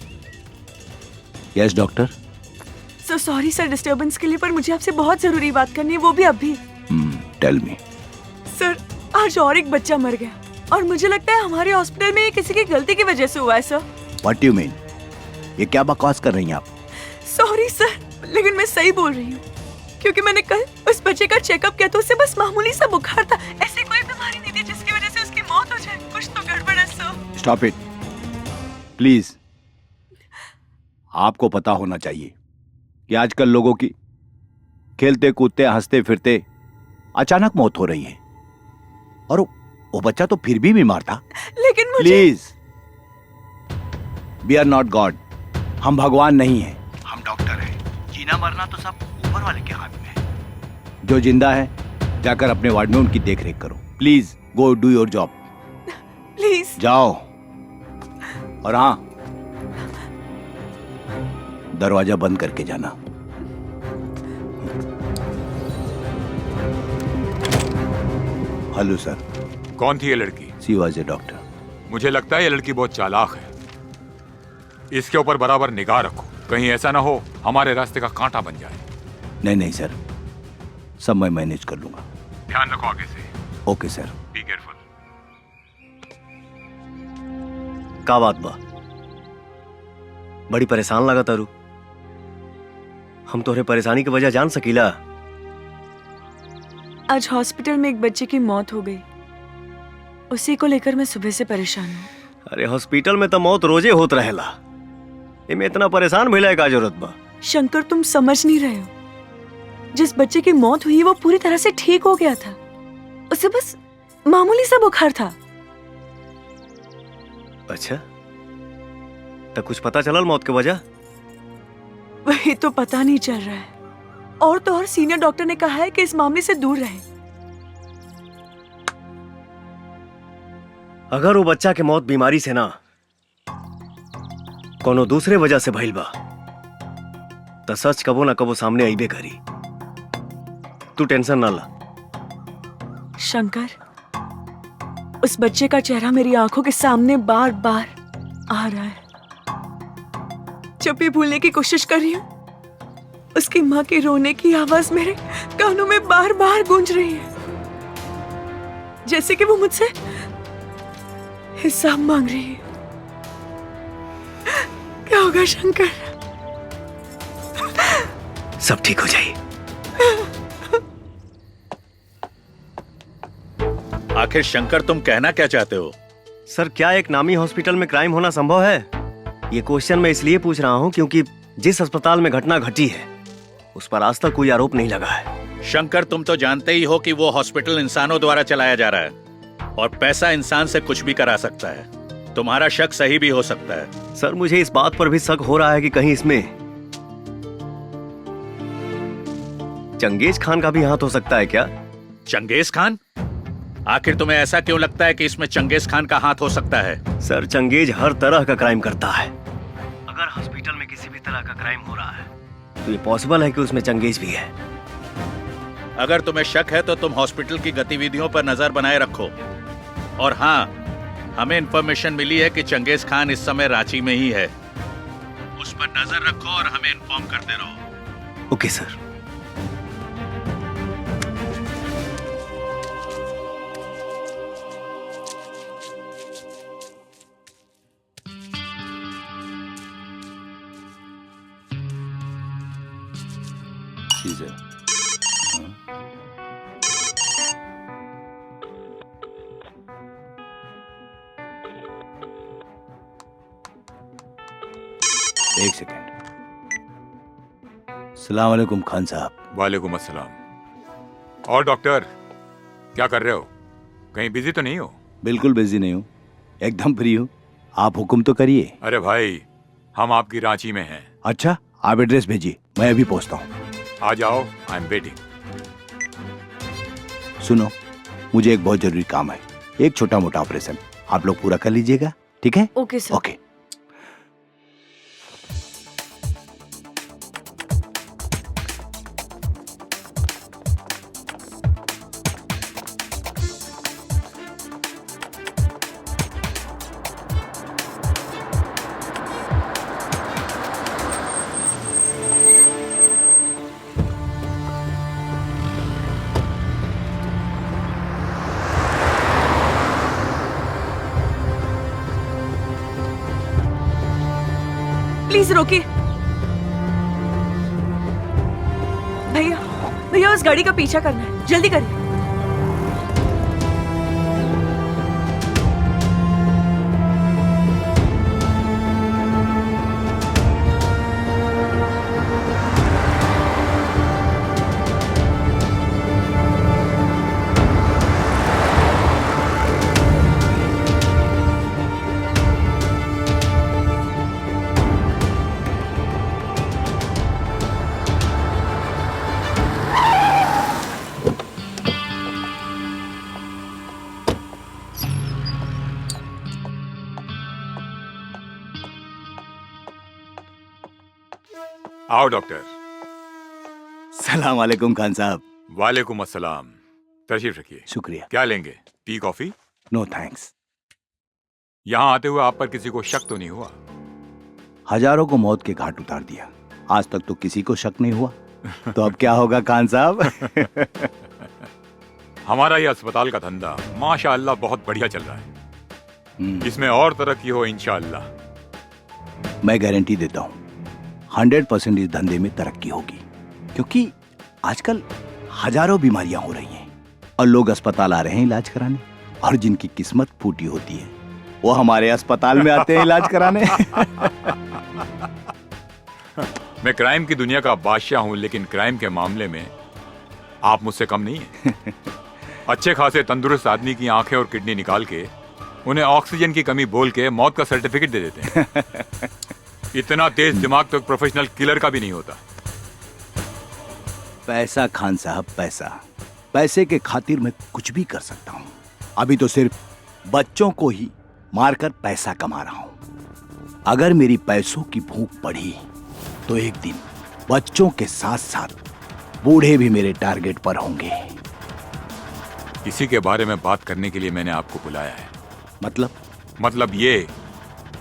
Yes doctor. So sorry sir disturbance के लिए, पर मुझे आपसे बहुत जरूरी बात करनी है, वो भी अभी। Tell me. सर आज और एक बच्चा मर गया, और मुझे लगता है हमारे हॉस्पिटल में ये किसी की गलती की वजह से हुआ है सर। What you mean? ये क्या बकवास कर रही हैं आप? सॉरी सर, लेकिन मैं सही बोल रही हूँ, क्योंकि मैंने कल उस बच्चे का चेकअप किया तो उससे बस मामूली सा बुखार था, ऐसी कोई बीमारी नहीं थी जिसकी वजह से उसकी मौत हो जाए। कुछ तो गड़बड़ है सर। Stop it please. आपको पता होना चाहिए कि आजकल लोगों की खेलते कूदते हंसते फिरते अचानक मौत हो रही है, और वो बच्चा तो फिर भी बीमार था। लेकिन मुझे please, we are not God. हम भगवान नहीं हैं, हम डॉक्टर हैं। जीना मरना तो सब ऊपर वाले के हाथ में है। जो जिंदा है जाकर अपने वार्ड में उनकी देखरेख करो। Please go do your job. Please जाओ, और हाँ, दरवाजा बंद करके जाना। Hello sir. कौन थी ये लड़की? She was a doctor. मुझे लगता है ये लड़की बहुत चालाक है। इसके ऊपर बराबर निगाह रखो, कहीं ऐसा ना हो हमारे रास्ते का कांटा बन जाए। नहीं नहीं सर, सब मैं मैनेज कर लूंगा। ध्यान रखो आगे से। Okay sir. Be careful. का बात बा? बड़ी परेशान लगा तारू। हम तोहरे परेशानी की वजह जान सकीला? आज हॉस्पिटल में एक बच्चे की मौत हो गई, उसी को लेकर मैं सुबह से परेशान हूँ। अरे हॉस्पिटल में तो मौत रोजे होत रहेला, इमे इतना परेशान भइला का जरूरत बा? शंकर, तुम समझ नहीं रहे हो। जिस बच्चे की मौत हुई वो पूरी तरह से ठीक हो गया था, उसे बस मामूली सा बुखार था। अच्छा, तो कुछ पता चलल मौत की वजह? वही तो पता नहीं चल रहा है, और तो और सीनियर डॉक्टर ने कहा है कि इस मामले से दूर रहे। अगर वो बच्चा के मौत बीमारी से ना कोनो दूसरे वजह से भइल बा, तो सच कबो ना कबो सामने आईबे करी। तू टेंशन ना ला। शंकर, उस बच्चे का चेहरा मेरी आंखों के सामने बार बार आ रहा है। जब भी भूलने की कोशिश कर रही हूँ, उसकी माँ की रोने की आवाज मेरे कानों में बार बार गूंज रही है, जैसे कि वो मुझसे हिसाब मांग रही है। क्या होगा शंकर? सब ठीक हो जाए। आखिर शंकर तुम कहना क्या चाहते हो? सर, क्या एक नामी हॉस्पिटल में क्राइम होना संभव है? ये क्वेश्चन मैं इसलिए पूछ रहा हूँ क्योंकि जिस अस्पताल में घटना घटी है उस पर आज तक कोई आरोप नहीं लगा है। शंकर, तुम तो जानते ही हो कि वो हॉस्पिटल इंसानों द्वारा चलाया जा रहा है, और पैसा इंसान से कुछ भी करा सकता है। तुम्हारा शक सही भी हो सकता है। सर, मुझे इस बात पर भी शक हो रहा है कि कहीं इसमें चंगेज खान का भी हाथ हो सकता है क्या? Genghis Khan? आखिर तुम्हें ऐसा क्यों लगता है कि इसमें चंगेज खान का हाथ हो सकता है? सर, चंगेज हर तरह का क्राइम करता है। अगर हॉस्पिटल में किसी भी तरह का क्राइम हो रहा है तो ये पॉसिबल है कि उसमें चंगेज भी है। अगर तुम्हें शक है तो तुम हॉस्पिटल की गतिविधियों पर नजर बनाए रखो। और हाँ, हमें इंफॉर्मेशन मिली है कि चंगेज खान इस समय रांची में ही है। उस पर नजर रखो और हमें इन्फॉर्म करते रहो। Okay sir. अस्सलाम वालेकुम खान साहब। वालेकुम अस्सलाम। और डॉक्टर, क्या कर रहे हो? कहीं बिजी तो नहीं हो? बिल्कुल बिजी नहीं हूँ, एकदम फ्री हूँ। आप हुक्म तो करिए। अरे भाई, हम आपकी रांची में हैं। अच्छा, आप एड्रेस भेजिए, मैं अभी पहुँचता हूँ। आ जाओ, आई एम वेटिंग। सुनो, मुझे एक बहुत जरूरी काम है, एक छोटा मोटा ऑपरेशन, आप लोग पूरा कर लीजिएगा, ठीक है? Okay sir. ओके। प्लीज रोकिए। भैया, भैया उस गाड़ी का पीछा करना है, जल्दी करिए। आओ डॉक्टर। सलाम वालेकुम खान साहब। वालेकुम अस्सलाम। तशरीफ रखिए। शुक्रिया। क्या लेंगे, टी कॉफी? No thanks. यहाँ आते हुए आप पर किसी को शक तो नहीं हुआ? हजारों को मौत के घाट उतार दिया, आज तक तो किसी को शक नहीं हुआ, तो अब क्या होगा खान साहब? हमारा ये अस्पताल का धंधा माशाअल्लाह बहुत बढ़िया चल रहा है। इसमें और तरक्की हो इंशाअल्लाह। मैं गारंटी देता हूँ 100% इस धंधे में तरक्की होगी, क्योंकि आजकल हजारों बीमारियां हो रही हैं और लोग अस्पताल आ रहे हैं इलाज कराने, और जिनकी किस्मत फूटी होती है वो हमारे अस्पताल में आते हैं इलाज कराने। मैं क्राइम की दुनिया का बादशाह हूं, लेकिन क्राइम के मामले में आप मुझसे कम नहीं हैं। अच्छे खासे तंदुरुस्त आदमी की आंखें और किडनी निकाल के उन्हें ऑक्सीजन की कमी बोल के मौत का सर्टिफिकेट दे देते हैं। इतना तेज दिमाग तो एक प्रोफेशनल किलर का भी नहीं होता। पैसा खान साहब, पैसा, पैसे के खातिर मैं कुछ भी कर सकता हूँ। अभी तो सिर्फ बच्चों को ही मारकर पैसा कमा रहा हूँ। अगर मेरी पैसों की भूख बढ़ी तो एक दिन बच्चों के साथ साथ बूढ़े भी मेरे टारगेट पर होंगे। इसी के बारे में बात करने के लिए मैंने आपको बुलाया है। मतलब ये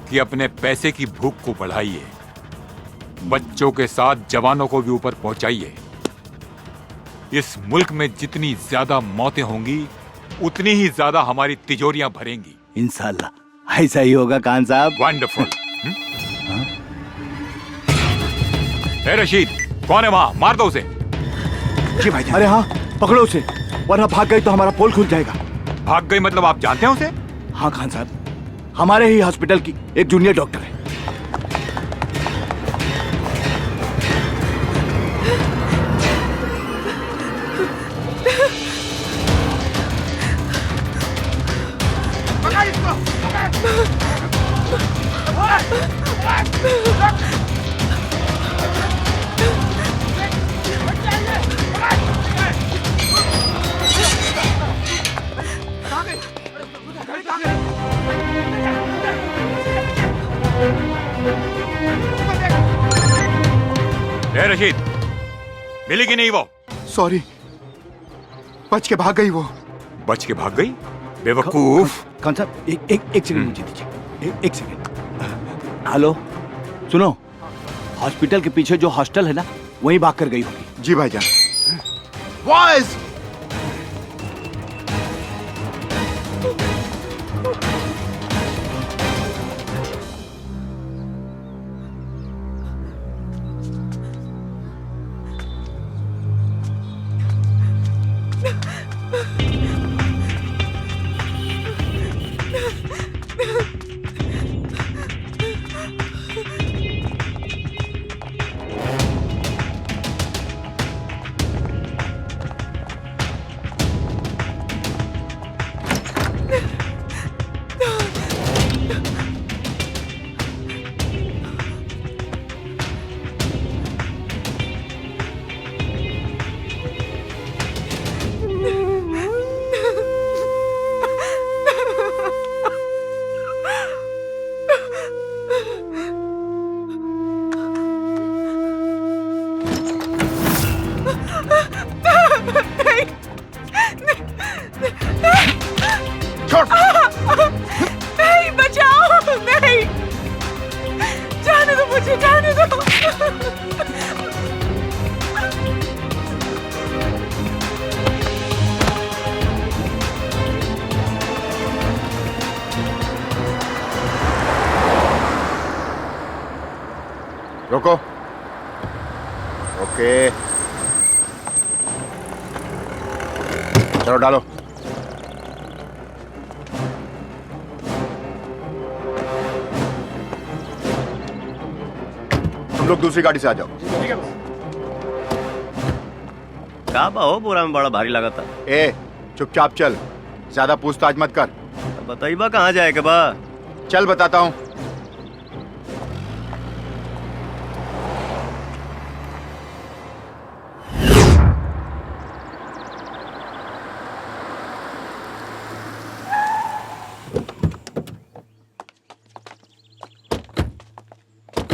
कि अपने पैसे की भूख को बढ़ाइए, बच्चों के साथ जवानों को भी ऊपर पहुंचाइए। इस मुल्क में जितनी ज्यादा मौतें होंगी उतनी ही ज्यादा हमारी तिजोरियां भरेंगी। इंशाल्लाह ऐसा ही होगा खान साहब। वंडरफुल। ए रशीद, कौन है वहां? मार दो उसे। जी भाई। अरे हाँ, पकड़ो उसे, वरना भाग गई तो हमारा पोल खुल जाएगा। भाग गई मतलब आप जानते हैं उसे? हाँ खान साहब, हमारे ही हॉस्पिटल की एक जूनियर डॉक्टर है। ए रशीद, मिली कि नहीं वो? सॉरी, बच के भाग गई वो। बच के भाग गई? बेवकूफ। खान साहब एक सेकंड मुझे दीजिए, एक सेकंड। हेलो, सुनो, हॉस्पिटल के पीछे जो हॉस्टल है ना, वहीं भाग कर गई होगी। जी भाईजान। बॉयज, रोको। ओके, चलो डालो। तुम लोग दूसरी गाड़ी से आ जाओ। का बा हो, बोरा में बड़ा भारी लगा था। ए, चुपचाप चल, ज्यादा पूछताछ मत कर। बताइबा कहाँ जाए के बा? चल बताता हूँ।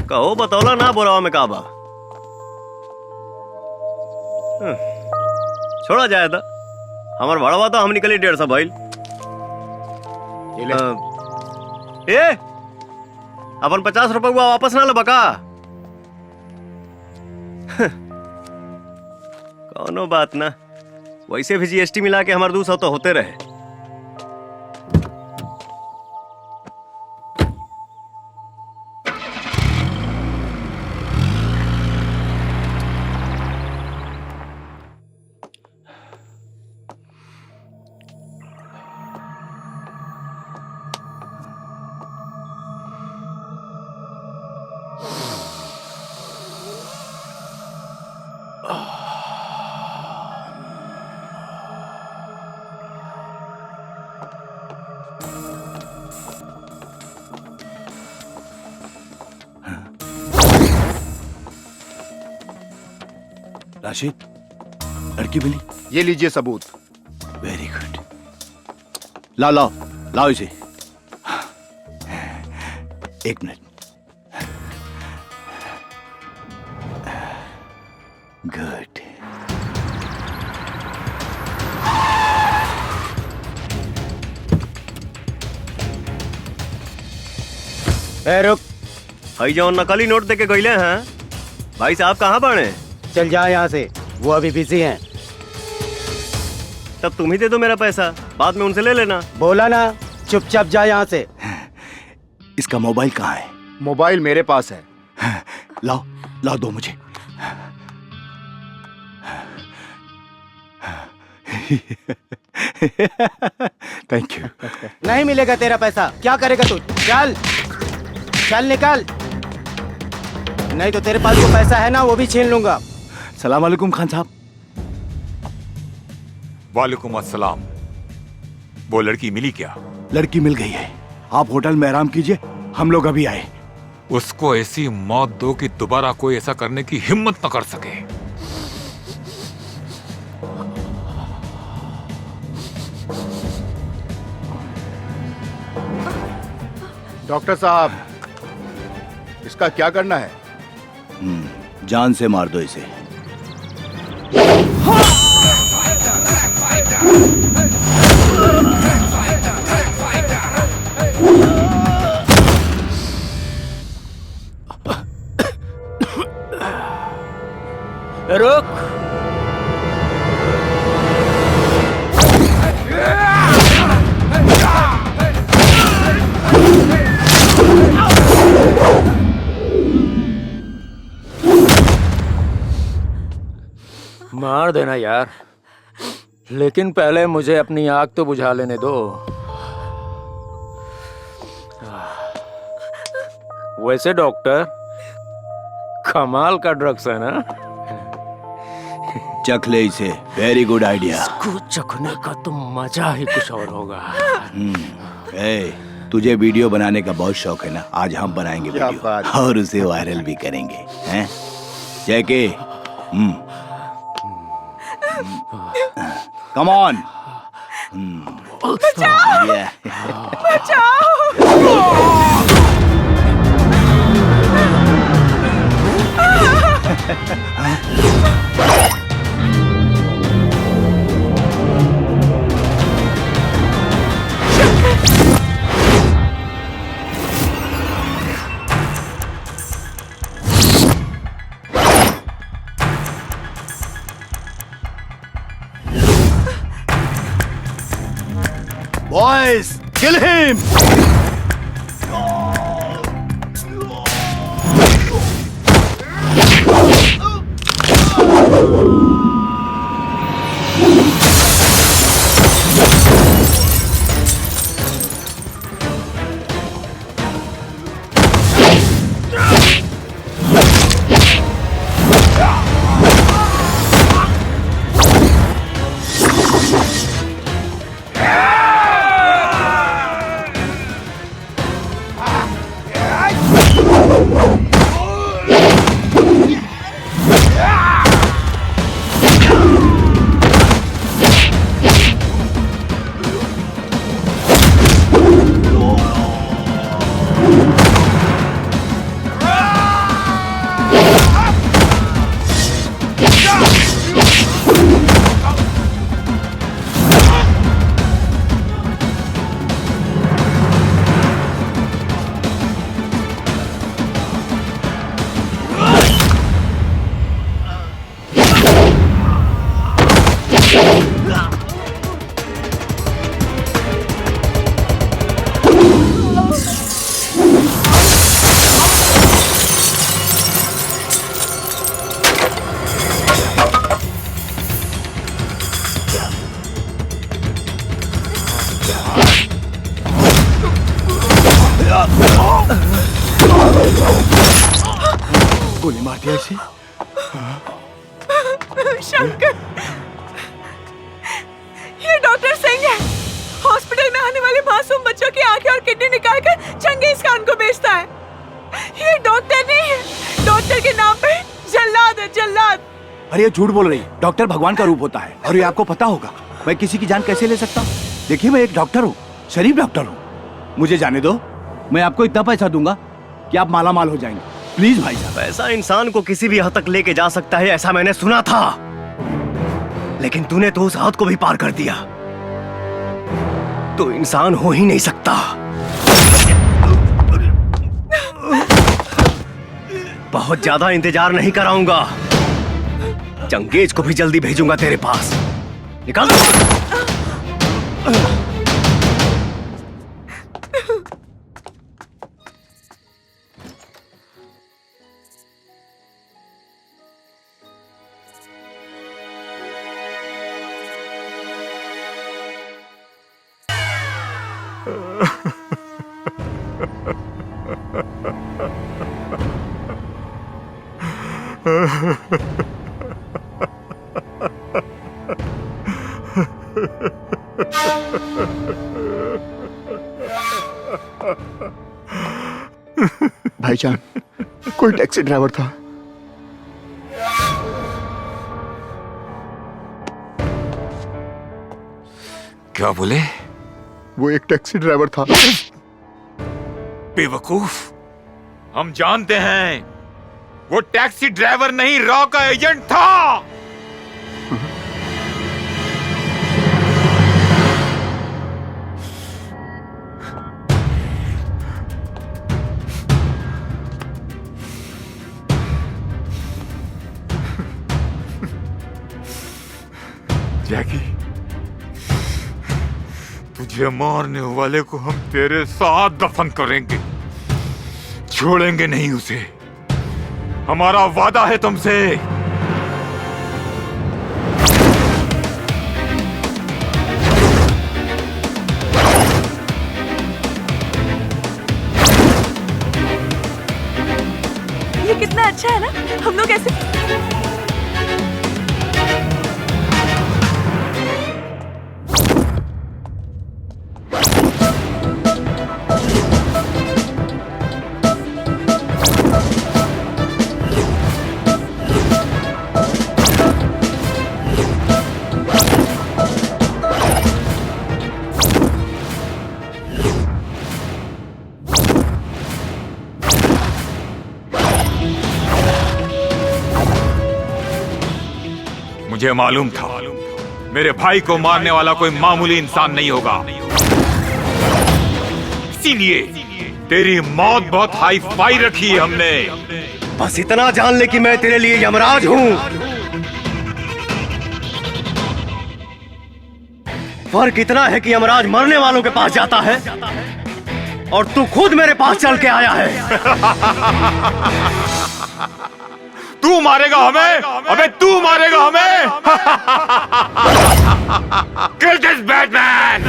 कहो बतौला ना बोरावा में का बा। छोड़ा जाए था, हमार भाड़ा तो हम निकली 150 भाई। ए, अपन 50 रुपए वापस ना लबा का? कौनो बात ना, वैसे भी जीएसटी मिला के हमारे 200 तो होते रहे। राशिद, लड़की मिली? ये लीजिए सबूत। Very good. लाओ लाओ लाओ इसे। एक मिनट। गुड। रुक, भाई जो नकली नोट देके गईले हैं, भाई साहब कहाँ बने? चल जा यहाँ से, वो अभी बिजी हैं। तब तुम ही दे दो मेरा पैसा, बाद में उनसे ले लेना। बोला ना, चुपचाप जा यहाँ से। इसका मोबाइल कहाँ है? मोबाइल मेरे पास है। लाओ लाओ, दो मुझे। Thank you. नहीं मिलेगा तेरा पैसा, क्या करेगा तू? चल चल निकल, नहीं तो तेरे पास जो पैसा है ना वो भी छीन लूंगा। सलाम वालेकुम खान साहब। वालेकुम अस्सलाम। वो लड़की मिली क्या? लड़की मिल गई है, आप होटल में आराम कीजिए, हम लोग अभी आए। उसको ऐसी मौत दो कि दोबारा कोई ऐसा करने की हिम्मत न कर सके। डॉक्टर साहब, इसका क्या करना है? जान से मार दो इसे। रुक। मार देना यार, लेकिन पहले मुझे अपनी आग तो बुझा लेने दो। वैसे डॉक्टर, कमाल का ड्रग्स है ना? चख ले इसे, वेरी गुड आइडिया। इसको चखने का तो मजा ही कुछ और होगा। तुझे वीडियो बनाने का बहुत शौक है ना, आज हम बनाएंगे क्या वीडियो बात। और उसे वायरल भी करेंगे, हैं? जैके, कम ऑन। बचाओ! बचाओ! Boys, kill him! गोली मार दिया इसे। शंकर, ये डॉक्टर सिंह है। हॉस्पिटल में आने वाले मासूम बच्चों की आंखें और किडनी निकालकर चंगेज खान को बेचता है। ये डॉक्टर नहीं है, डॉक्टर के नाम पे जल्लाद है, जल्लाद। अरे ये झूठ बोल रही है। डॉक्टर भगवान का रूप होता है और ये आपको पता होगा। मैं किसी की जान कैसे ले सकता हूँ? देखिए मैं एक डॉक्टर हूँ, शरीफ डॉक्टर हूँ। मुझे जाने दो, मैं आपको इतना पैसा दूंगा कि आप माला माल हो जाएंगे। प्लीज भाई साहब। पैसा इंसान को किसी भी हद तक लेके जा सकता है, ऐसा मैंने सुना था, लेकिन तूने तो उस हद को भी पार कर दिया। तो इंसान हो ही नहीं सकता। बहुत ज्यादा इंतजार नहीं कराऊंगा, चंगेज को भी जल्दी भेजूंगा तेरे पास। निकाल। भाईजान, कोई टैक्सी ड्राइवर था। क्या बोले? वो एक टैक्सी ड्राइवर था। बेवकूफ, हम जानते हैं वो टैक्सी ड्राइवर नहीं, रॉ का एजेंट था। जैकी, तुझे मारने वाले को हम तेरे साथ दफन करेंगे, छोड़ेंगे नहीं उसे। हमारा वादा है तुमसे। ये कितना अच्छा है ना, हम लोग ऐसे। मुझे मालूम था मेरे भाई को मारने वाला कोई मामूली इंसान नहीं होगा, इसीलिए तेरी मौत बहुत हाई फाई रखी है हमने। बस इतना जान ले कि मैं तेरे लिए यमराज हूं। फर्क इतना है कि यमराज मरने वालों के पास जाता है और तू खुद मेरे पास चल के आया है। तू मारेगा हमें? अबे तू मारेगा हमें? Kill this Batman!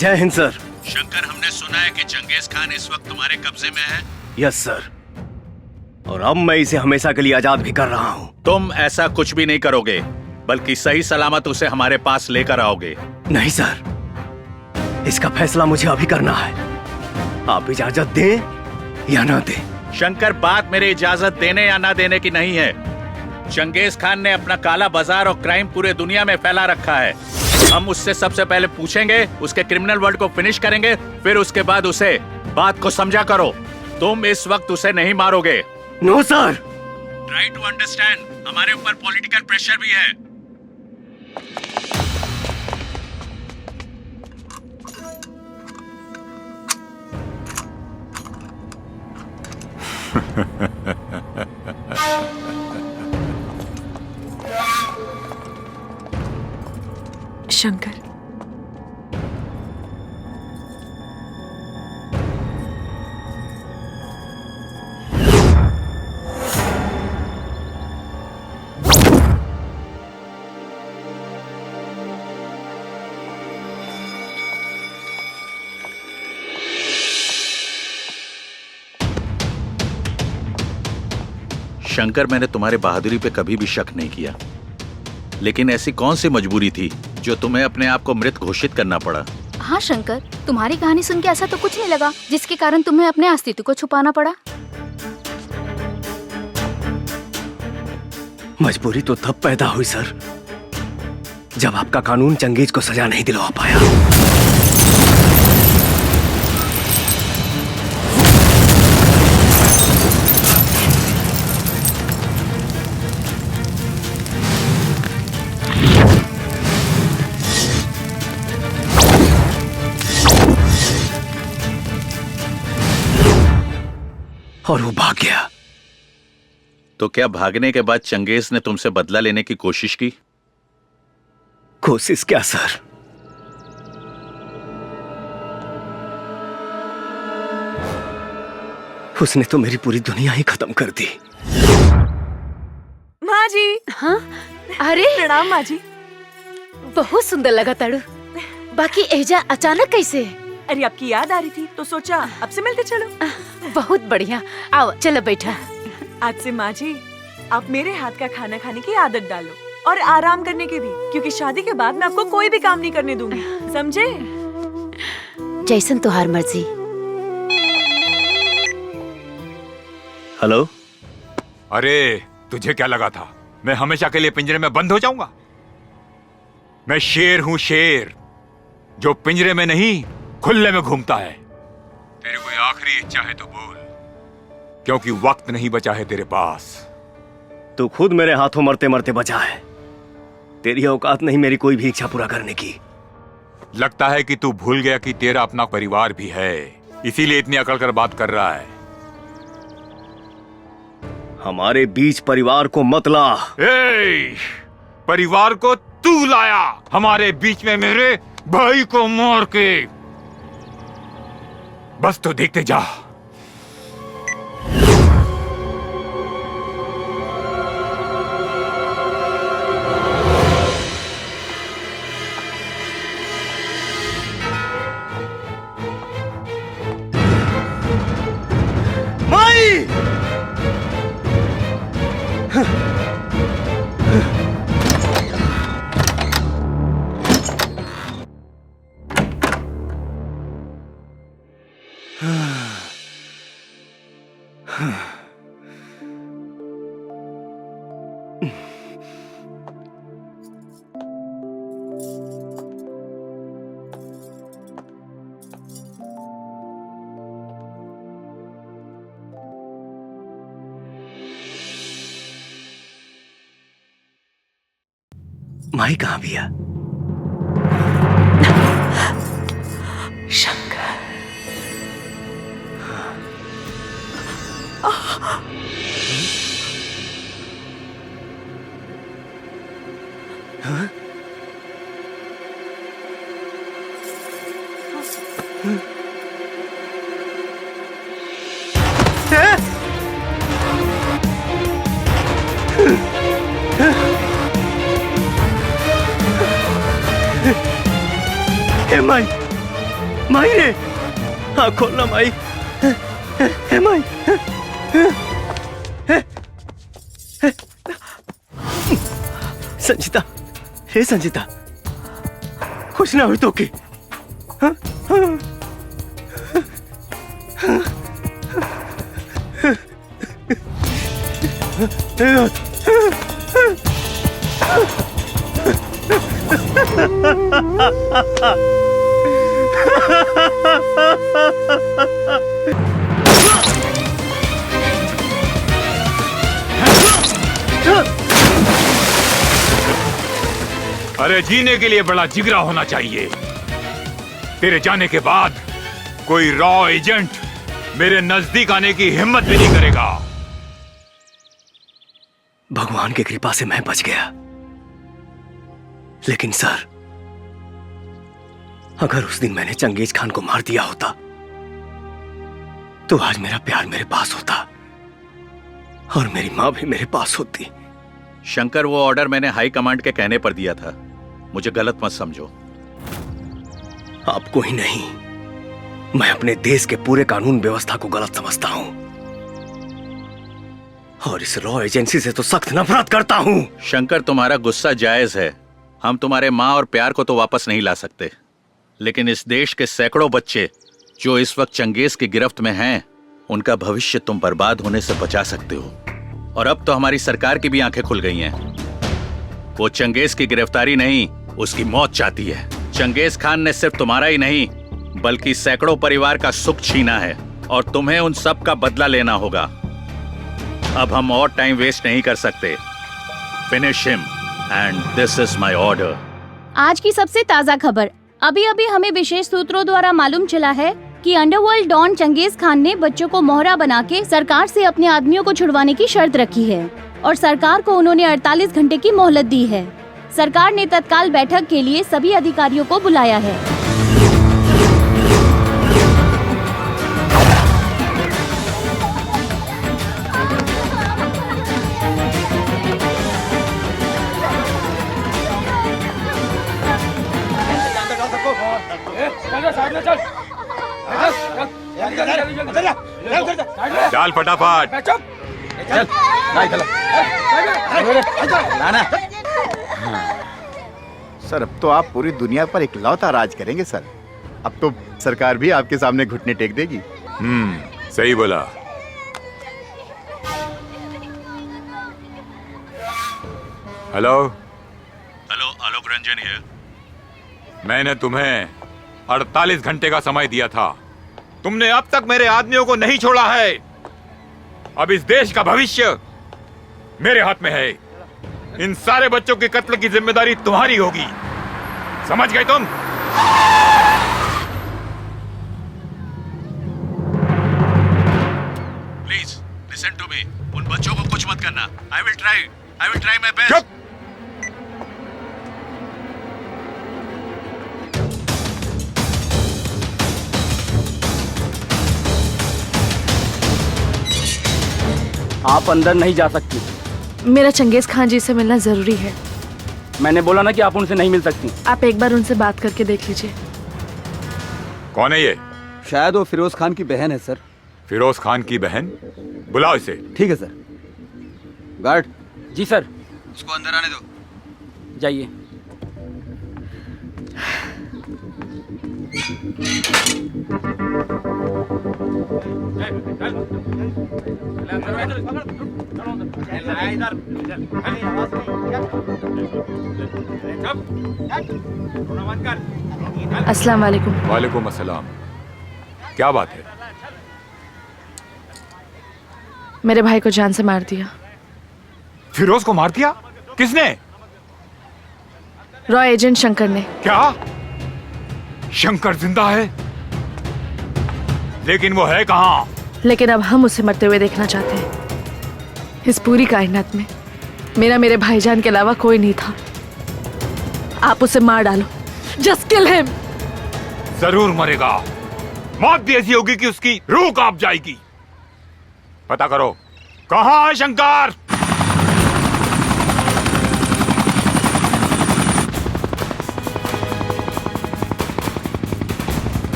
जय हिंद सर। शंकर, हमने सुना है कि चंगेज खान इस वक्त तुम्हारे कब्जे में है। यस सर, और अब मैं इसे हमेशा के लिए आजाद भी कर रहा हूँ। तुम ऐसा कुछ भी नहीं करोगे, बल्कि सही सलामत उसे हमारे पास लेकर आओगे। नहीं सर, इसका फैसला मुझे अभी करना है। आप इजाजत दें या ना दें। शंकर, बात मेरी इजाजत देने या ना देने की नहीं है। चंगेज खान ने अपना काला बाजार और क्राइम पूरे दुनिया में फैला रखा है। हम उससे सबसे पहले पूछेंगे, उसके क्रिमिनल वर्ल्ड को फिनिश करेंगे, फिर उसके बाद उसे बात को समझा करो। तुम इस वक्त उसे नहीं मारोगे। No sir. Try to understand, हमारे ऊपर पॉलिटिकल प्रेशर भी है। शंकर, शंकर, मैंने तुम्हारे बहादुरी पे कभी भी शक नहीं किया, लेकिन ऐसी कौन सी मजबूरी थी जो तुम्हें अपने आप को मृत घोषित करना पड़ा? हाँ शंकर, तुम्हारी कहानी सुन के ऐसा तो कुछ नहीं लगा जिसके कारण तुम्हें अपने अस्तित्व को छुपाना पड़ा। मजबूरी तो तब पैदा हुई सर, जब आपका कानून चंगेज को सजा नहीं दिलवा पाया। और वो भाग गया। तो क्या भागने के बाद चंगेज ने तुमसे बदला लेने की कोशिश की? कोशिश क्या सर, उसने तो मेरी पूरी दुनिया ही खत्म कर दी। माँ जी। हाँ, अरे प्रणाम माँ जी। बहुत सुंदर लगा ताड़ू। बाकी एजा अचानक कैसे? अरे आपकी याद आ रही थी तो सोचा आपसे मिलते चलो। बहुत बढ़िया, आओ चलो बैठा। आज से माँ जी आप मेरे हाथ का खाना खाने की आदत डालो और आराम करने की भी, क्योंकि शादी के बाद मैं आपको कोई भी काम नहीं करने दूंगी, समझे? जैसन तुहार मर्जी। हेलो। अरे तुझे क्या लगा था मैं हमेशा के लिए पिंजरे में बंद हो जाऊंगा? मैं शेर हूं, शेर जो पिंजरे में नहीं खुले में घूमता है। तेरी कोई आखिरी इच्छा है तो बोल, क्योंकि वक्त नहीं बचा है तेरे पास। तू खुद मेरे हाथों मरते मरते बचा है। तेरी औकात नहीं मेरी कोई भी इच्छा पूरा करने की। लगता है कि तू भूल गया कि तेरा अपना परिवार भी है, इसीलिए इतनी अकड़ कर बात कर रहा है। हमारे बीच परिवार को मत ला। परिवार को तू लाया हमारे बीच में, मेरे भाई को मार के। बस तो देखते जा। माई! माई कहाँ भैया? शंकर। हाँ? हे माई, माई रे, हाँ खोलना माई। हे माई, संजीता, हे संजीता, कुछ ना हुई तो की। हाँ? हाँ? अरे जीने के लिए बड़ा जिगरा होना चाहिए। तेरे जाने के बाद कोई रॉ एजेंट मेरे नजदीक आने की हिम्मत भी नहीं करेगा। भगवान की कृपा से मैं बच गया, लेकिन सर, अगर उस दिन मैंने चंगेज खान को मार दिया होता तो आज मेरा प्यार मेरे पास होता और मेरी मां भी मेरे पास होती। शंकर, वो ऑर्डर मैंने हाई कमांड के कहने पर दिया था, मुझे गलत मत समझो। आपको ही नहीं, मैं अपने देश के पूरे कानून व्यवस्था को गलत समझता हूं और इस रॉ एजेंसी से तो सख्त नफरत करता हूं। शंकर, तुम्हारा गुस्सा जायज है। हम तुम्हारे माँ और प्यार को तो वापस नहीं ला सकते, लेकिन इस देश के सैकड़ों बच्चे जो इस वक्त चंगेज की गिरफ्त में हैं, उनका भविष्य तुम बर्बाद होने से बचा सकते हो। और अब तो हमारी सरकार की भी आंखें खुल गई हैं। वो चंगेज की गिरफ्तारी नहीं, उसकी मौत चाहती है। चंगेज खान ने सिर्फ तुम्हारा ही नहीं बल्कि सैकड़ों परिवार का सुख छीना है और तुम्हें उन सब का बदला लेना होगा। अब हम और टाइम वेस्ट नहीं कर सकते। Finish him and this is my order. आज की सबसे ताज़ा खबर। अभी अभी हमें विशेष सूत्रों द्वारा मालूम चला है कि अंडरवर्ल्ड डॉन चंगेज खान ने बच्चों को मोहरा बना के सरकार से अपने आदमियों को छुड़वाने की शर्त रखी है और सरकार को उन्होंने 48 घंटे की मोहलत दी है। सरकार ने तत्काल बैठक के लिए सभी अधिकारियों को बुलाया है। डाल फटाफट। सर, अब तो आप पूरी दुनिया पर इकलौता राज करेंगे सर। अब तो सरकार भी आपके सामने घुटने टेक देगी। सही बोला। Hello hello, Alok Ranjan here. मैंने तुम्हें 48 घंटे का समय दिया था, तुमने अब तक मेरे आदमियों को नहीं छोड़ा है। अब इस देश का भविष्य मेरे हाथ में है। इन सारे बच्चों के कत्ल की जिम्मेदारी तुम्हारी होगी, समझ गए तुम? Please listen to me. उन बच्चों को कुछ मत करना। I will try my best. आप अंदर नहीं जा सकती। मेरा चंगेज खान जी से मिलना जरूरी है। मैंने बोला ना कि आप उनसे नहीं मिल सकती। आप एक बार उनसे बात करके देख लीजिए। कौन है ये? शायद वो फिरोज खान की बहन है सर। फिरोज खान की बहन? बुलाओ इसे। ठीक है सर। गार्ड। जी सर। उसको अंदर आने दो। जाइए। अस्सलाम वालेकुम। वालेकुम अस्सलाम। क्या बात है? मेरे भाई को जान से मार दिया। फिरोज को मार दिया? किसने? रॉ एजेंट शंकर ने। क्या? शंकर जिंदा है? लेकिन वो है कहाँ? लेकिन अब हम उसे मरते हुए देखना चाहते हैं। इस पूरी कायनात में मेरे भाईजान के अलावा कोई नहीं था। आप उसे मार डालो। Just kill him. जरूर मरेगा। मौत भी ऐसी होगी कि उसकी रूह कांप जाएगी। पता करो कहाँ है शंकर?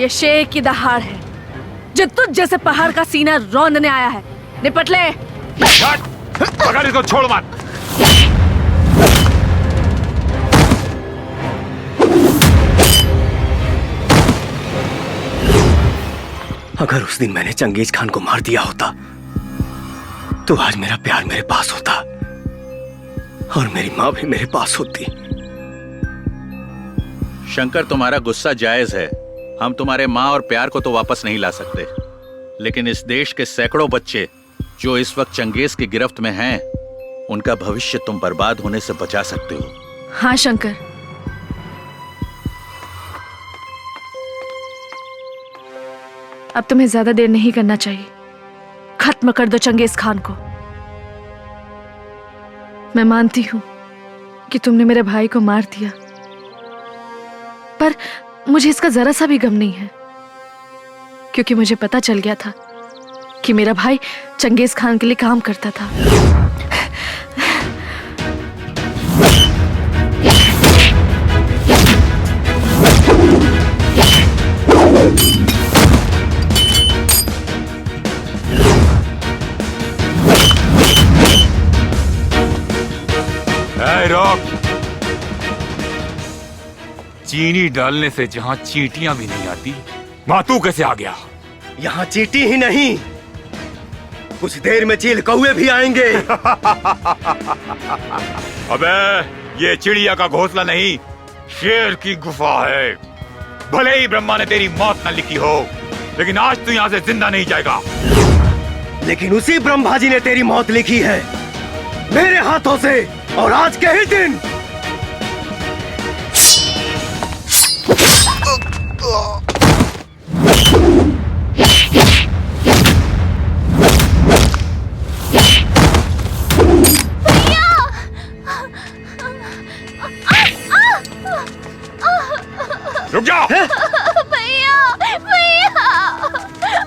ये शेर की दहाड़ है जो तुझ जैसे पहाड़ का सीना रौंदने आया है। निपट ले। पकड़ इसको, छोड़ मत। अगर उस दिन मैंने चंगेज खान को मार दिया होता तो आज मेरा प्यार मेरे पास होता और मेरी माँ भी मेरे पास होती। शंकर, तुम्हारा गुस्सा जायज है। हम तुम्हारे माँ और प्यार को तो वापस नहीं ला सकते, लेकिन इस देश के सैकड़ों बच्चे जो इस वक्त चंगेज की गिरफ्त में हैं, उनका भविष्य तुम बर्बाद होने से बचा सकते हो। हाँ शंकर, अब तुम्हें ज्यादा देर नहीं करना चाहिए। खत्म कर दो चंगेज खान को। मैं मानती हूं कि तुमने मेरे भाई को मार दिया, पर मुझे इसका जरा सा भी गम नहीं है, क्योंकि मुझे पता चल गया था कि मेरा भाई चंगेज खान के लिए काम करता था। रोक। चीनी डालने से जहाँ चींटियां भी नहीं आती, वहाँ तू कैसे आ गया? यहाँ चींटी ही नहीं, कुछ देर में चील कौवे भी आएंगे। अबे, ये चिड़िया का घोंसला नहीं, शेर की गुफा है। भले ही ब्रह्मा ने तेरी मौत न लिखी हो, लेकिन आज तू यहाँ से जिंदा नहीं जाएगा। लेकिन उसी ब्रह्मा जी ने तेरी मौत लिखी है मेरे हाथों से, और आज के ही दिन। रुक जा। भैया, भैया,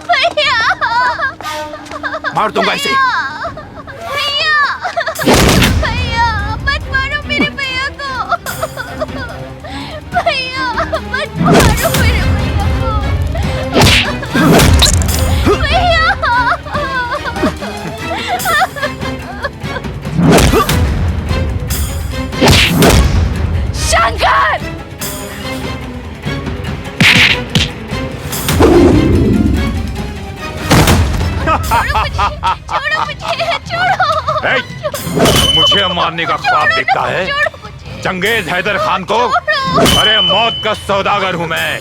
भैया, मार दूंगा इसे। शंकर! छोड़ो मुझे, छोड़ो। मुझे मारने का ख्वाब देखता है? चंगेज हैदर खान को? अरे मौत का सौदागर हूँ मैं।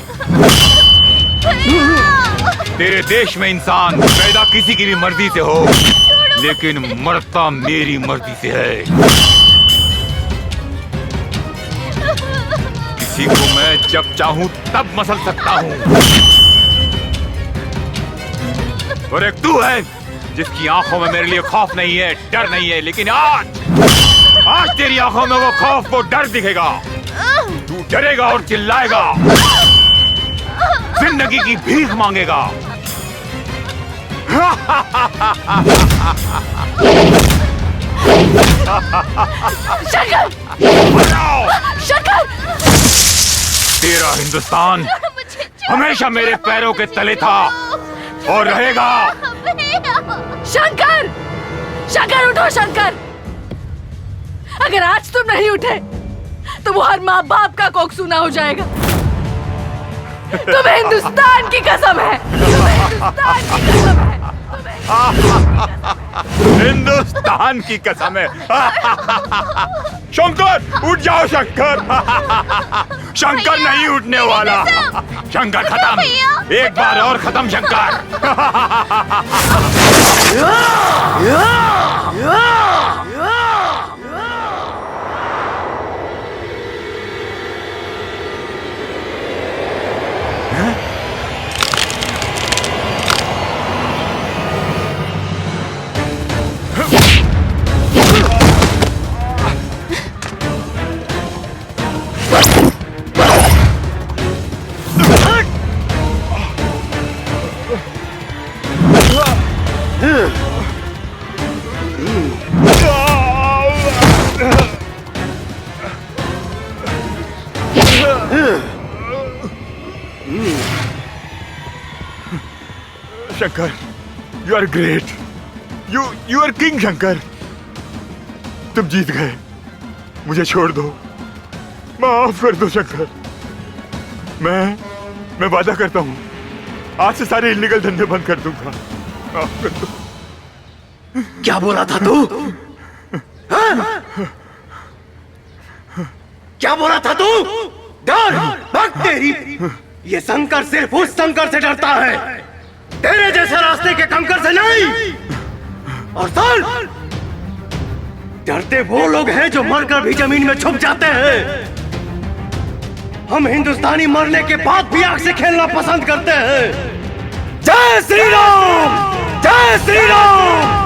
तेरे देश में इंसान पैदा किसी की भी मर्जी से हो, लेकिन मरता मेरी मर्जी से है। किसी को मैं जब चाहूं तब मसल सकता हूँ, और एक तू है जिसकी आंखों में मेरे लिए खौफ नहीं है, डर नहीं है, लेकिन आज तेरी आंखों में वो खौफ, वो डर दिखेगा। तू डरेगा और चिल्लाएगा, जिंदगी की भीख मांगेगा। शंकर! शंकर! तेरा हिंदुस्तान हमेशा मेरे पैरों के तले था और रहेगा। शंकर! शंकर उठो शंकर! अगर आज तुम नहीं उठे तो वो हर माँ बाप का कोख सूना हो जाएगा। तुम्हें हिंदुस्तान की कसम है, तुम्हें हिंदुस्तान की कसम है, हिंदुस्तान की कसम है। शंकर उठ जाओ शंकर। शंकर नहीं उठने वाला। शंकर खत्म, एक बार और खत्म Shankar. Shankar, you are great, you are king Shankar. तुम जीत गए, मुझे छोड़ दो, माफ कर दो शंकर। मैं वादा करता हूँ आज से सारे इलीगल धंधे बंद कर दूंगा, माफ कर दो। क्या बोला था तू? हाँ? क्या बोला था तू? डर, भाग तेरी। ये शंकर सिर्फ उस शंकर से डरता है, तेरे जैसे रास्ते के कंकर से नहीं। और सुन, डरते वो लोग हैं जो मरकर भी जमीन में छुप जाते हैं। हम हिंदुस्तानी मरने के बाद भी आग से खेलना पसंद करते हैं। जय श्री राम, जय श्री राम।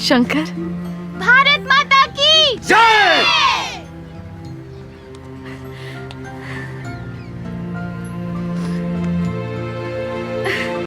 शंकर, भारत